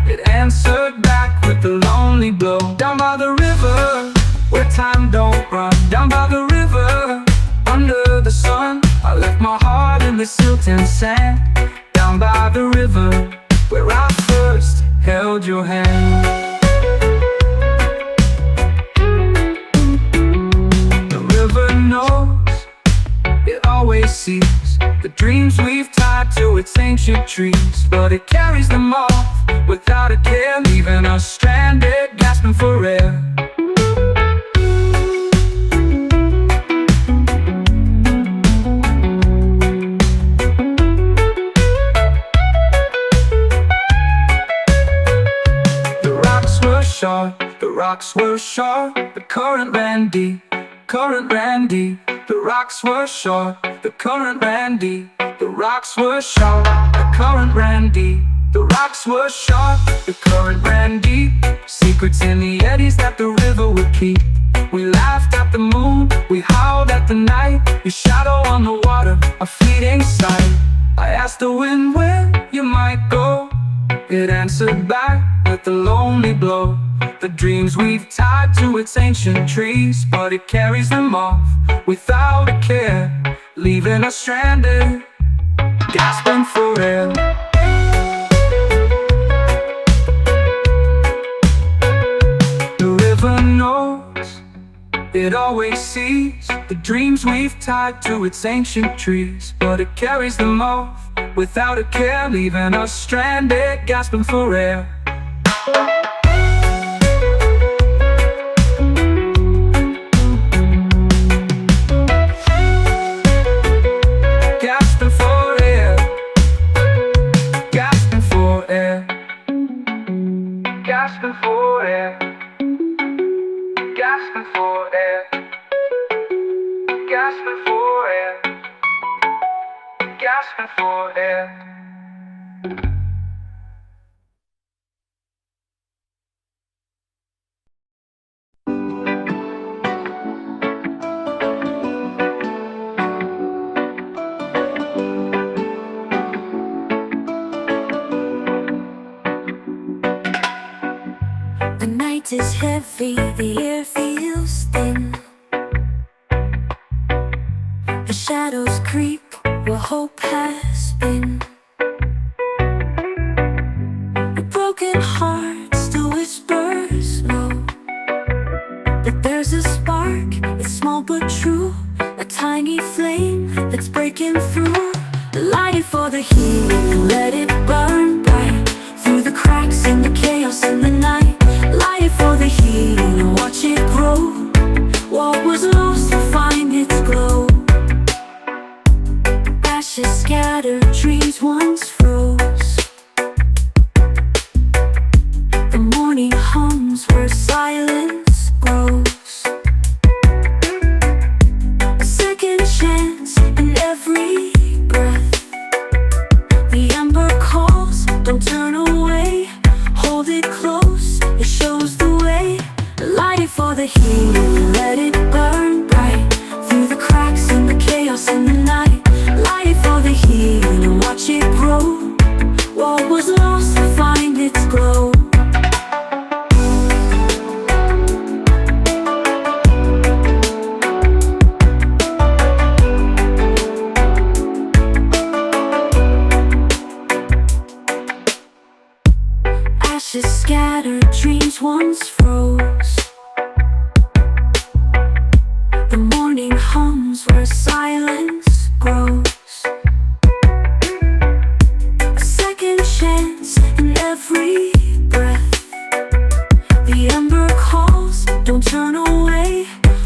It answered back with a lonely blow. Down by the river, where time don't run. Down by the river, under the sun. I left my heart in the silt and sand. Down by the river, where I first held your hand. The river knows, it always sees the dreams we've tied to its ancient trees. But it carries them off without a care, leaving us stranded, gasping for air. The rocks were short, the current ran deep, current ran deep. The rocks were short, the current ran deep. The rocks were short, the current ran deep. The rocks were short, the current ran deep. Secrets in the eddies that the river would keep. We laughed at the moon, we howled at the night. Your shadow on the water, a fleeting sight. I asked the wind where you might go. It answered back with a lonely blow. The dreams we've tied to its ancient trees, but it carries them off without a care, leaving us stranded, gasping for air. The river knows, it always sees the dreams we've tied to its ancient trees, but it carries them off without a care, leaving us stranded, gasping for air. Gasping for air, gasping for air, gasping for air, gasping for air, gasping for air, gasping for air. The night is heavy, the air feels thin. The shadows creep where hope has been. A broken heart still whispers low, but there's a spark, it's small but true. A tiny flame that's breaking through. Light it for the healing and let it burn bright through the cracks in the chaos in the night. Light it for the healing and watch it grow. What was lost will find its glow. Ashes scattered, dreams once froze. The morning hums where silence grows. A second chance in every breath. The ember calls, don't turn away. Hold it close, it shows the way. Light it for the healing, let it burn bright through the cracks in the chaos in the night. Light it for the healing and watch it grow. What was lost will find its glow. Ashes scattered, dreams once froze. The morning hums where silence grows. A second chance in every breath. The ember calls, don't turn away.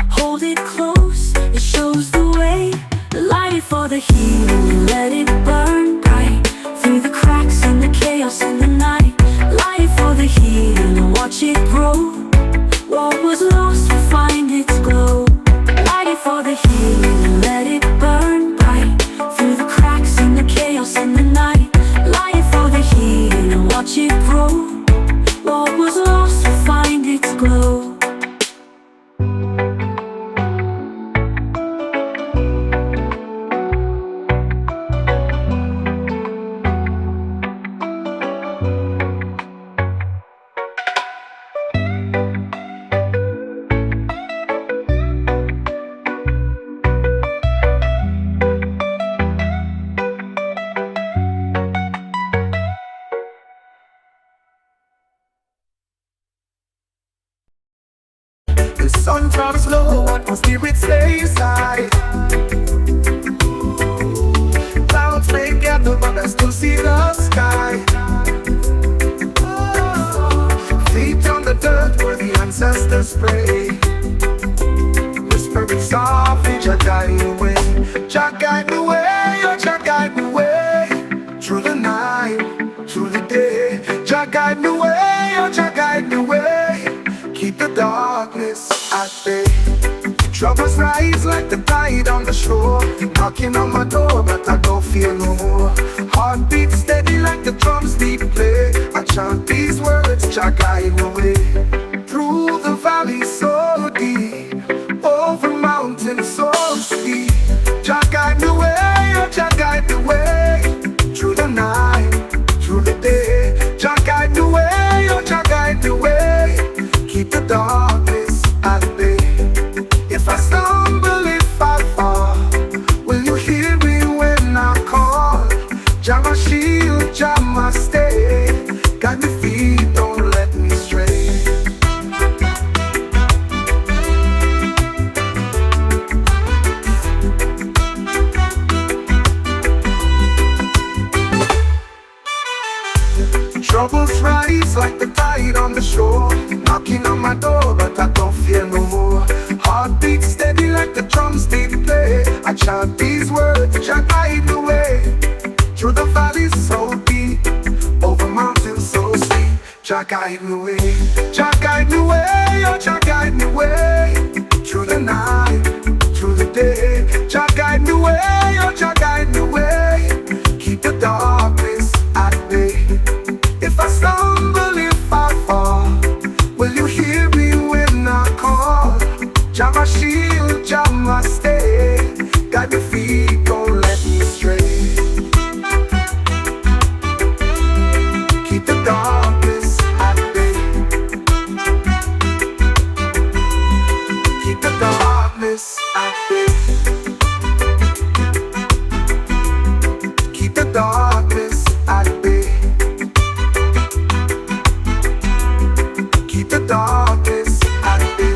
Hold it close, it shows the way. Light it for the healing and let it burn bright through the cracks in the chaos in the night. Light it for the healing and watch it grow. Sun drops low, but my spirit stays high. Clouds may gather, but I still see the sky. Feet on the dirt where the ancestors pray. Whispering softly, Jah guide the way. Jah guide the way, oh Jah guide the way. Through the night, through the day. Jah guide the way, oh Jah guide the way. Keep the darkness at bay. Troubles rise like the tide on the shore. Knocking on my door, but I don't feel no more. Heartbeat steady like the drums beat play. I chant these words, Jah guide the way. Through the valley so deep, over mountains so steep. Jah guide the way, oh Jah guide the way. Through the night, through the day. Jah guide the way, oh Jah guide the way. Keep the darkness at bay. If I stumble, if I fall, will you hear me when I call? Jah my shield, Jah my stay. Guide me feet, don't let me stray. Troubles rise like the tide on the shore. Knocking on my door, but I don't fear no more. Heartbeat steady like the drums they play. I chant these words, Jah guide the way. Through the valleys so deep, over mountains so steep. Jah guide the way, Jah guide the way, oh Jah guide the way. Through the night, through the day. Jah guide the way, oh Jah guide the way. Keep the darkness at bay. If I stumble, if I fall, will you hear me when I call? Jah my shield, Jah my stay. Guide me feet, don't let me stray. Keep the darkness at bay. Keep the darkness at bay. Keep the darkness at bay. Keep the darkness at bay.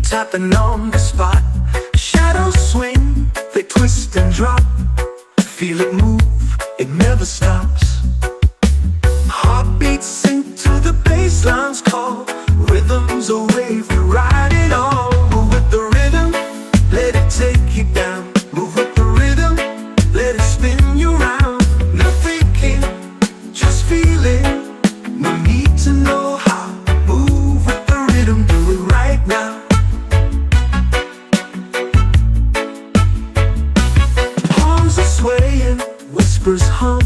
Tapping on the spot. Shadows swing, they twist and drop. Feel it move, it never stops. Heartbeats sink to the bassline's call. Rhythms a wave, we ride it on. Move with the rhythm, let it take you down. Move with the rhythm, let it spin you round. No thinking, just feeling. No need to know how. Move with the rhythm, do it right now. Swaying, whispers hum.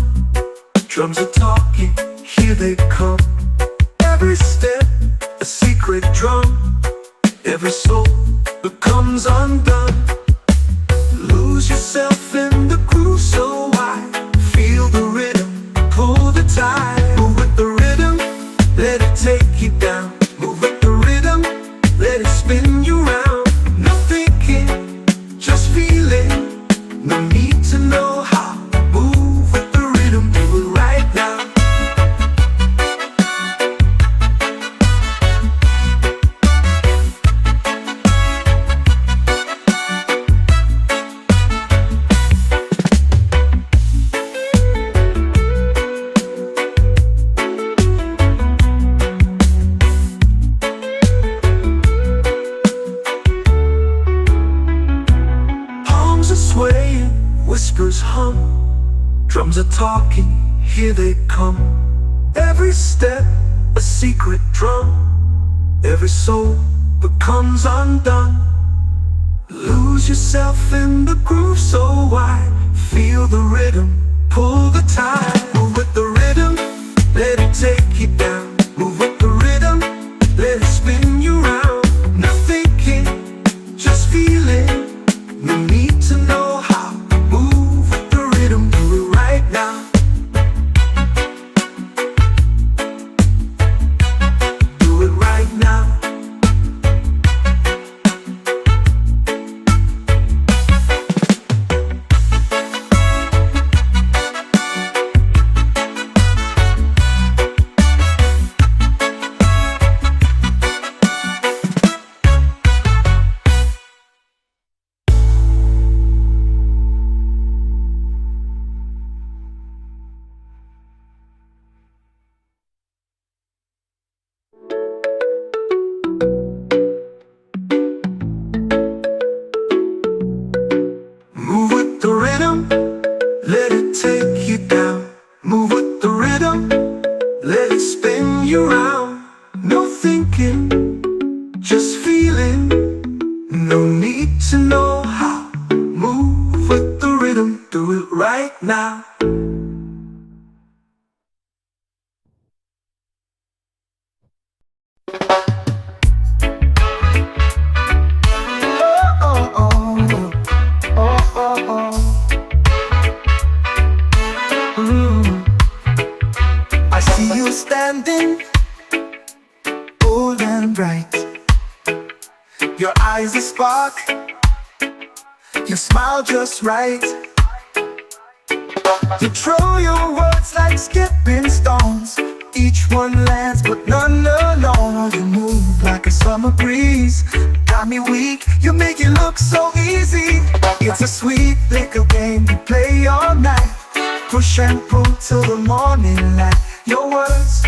Drums are talking, here they come. Every step, a secret drum. Every soul becomes undone. Lose yourself in the groove so wide. Feel the rhythm, pull the tide. Move with the rhythm, let it take you down. Move with the rhythm, let it spin you round. No thinking, just feeling. No need to know how. Move with the rhythm, do it right now. Whispers hum, drums are talking, here they come. Every step, a secret drum. Every soul becomes undone. Lose yourself in the groove so wide. Feel the rhythm, pull the time. Move with the rhythm, let it take you down. Move with the rhythm, let it spin you round. No thinking, just feeling. No need to know how. Move with the rhythm, do it right now. Do it right now. Move with the rhythm, let it take you down. Move with the rhythm, let it spin you round. No thinking, just feeling. No need to know how. Move with the rhythm, do it right now. Oh, oh, oh, oh, oh. I see you standing, bold and bright. Your eyes a spark, you smile just right. You throw your words like skipping stones. Each one lands but none alone. You move like a summer breeze, got me weak, you make it look so easy. It's a sweet little game we play all night. Push and pull till the morning light. Your words,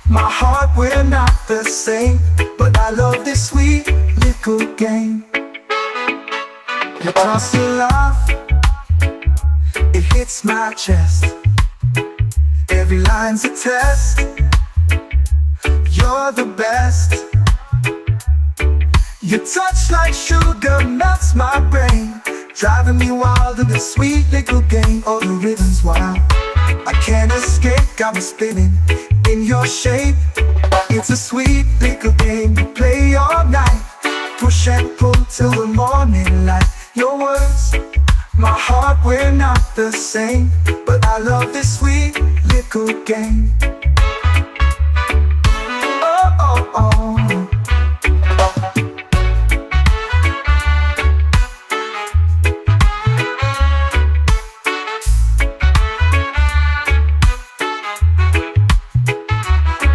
my heart, we're not the same, but I love this sweet little game. You toss your laugh, it hits my chest. Every line's a test. You're the best. Your touch like sugar melts my brain, driving me wild in this sweet little game. Oh, the rhythm's wild, I can't escape, got me spinning in your shape. It's a sweet little game we play all night. Push and pull till the morning light. Your words, my heart, we're not the same, but I love this sweet little game. Oh, oh, oh.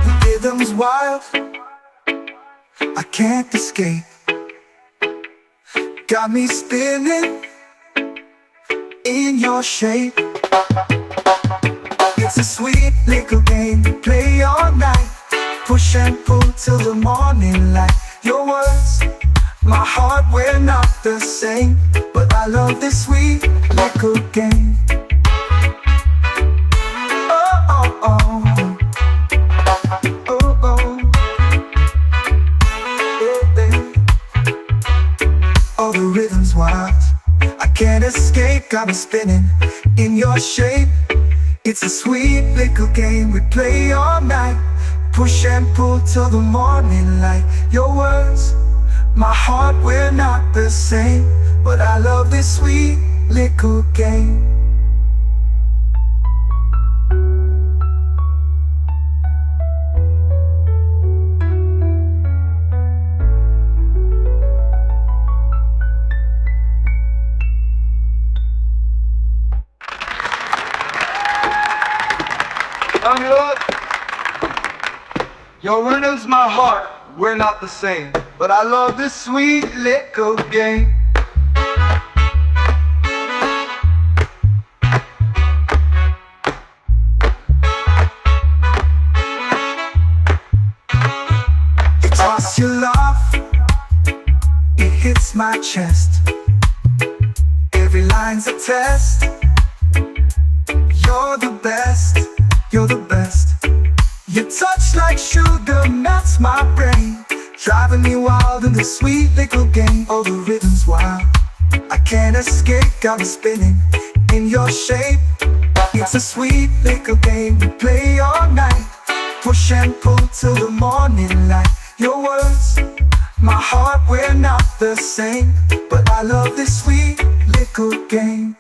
The rhythm's wild, I can't escape. Got me spinning in your shape. It's a sweet little game we play all night. Push and pull till the morning light. Your words, my heart, we're not the same, but I love this sweet little game. Oh, oh, oh. Oh, oh. Oh, the rhythm's wild, I can't escape, got me spinning in your shape. It's a sweet little game we play all night. Push and pull till the morning light. Your words, my heart, we're not the same, but I love this sweet little game. Look, your rhythm's my heart, we're not the same, but I love this sweet little game. You toss your laugh, it hits my chest. Every line's a test. You're the best, you're the best. Your touch like sugar melts my brain, driving me wild in this sweet little game. Oh, the rhythm's wild, I can't escape, got me spinning in your shape. It's a sweet little game we play all night. Push and pull till the morning light. Your words, my heart, we're not the same, but I love this sweet little game.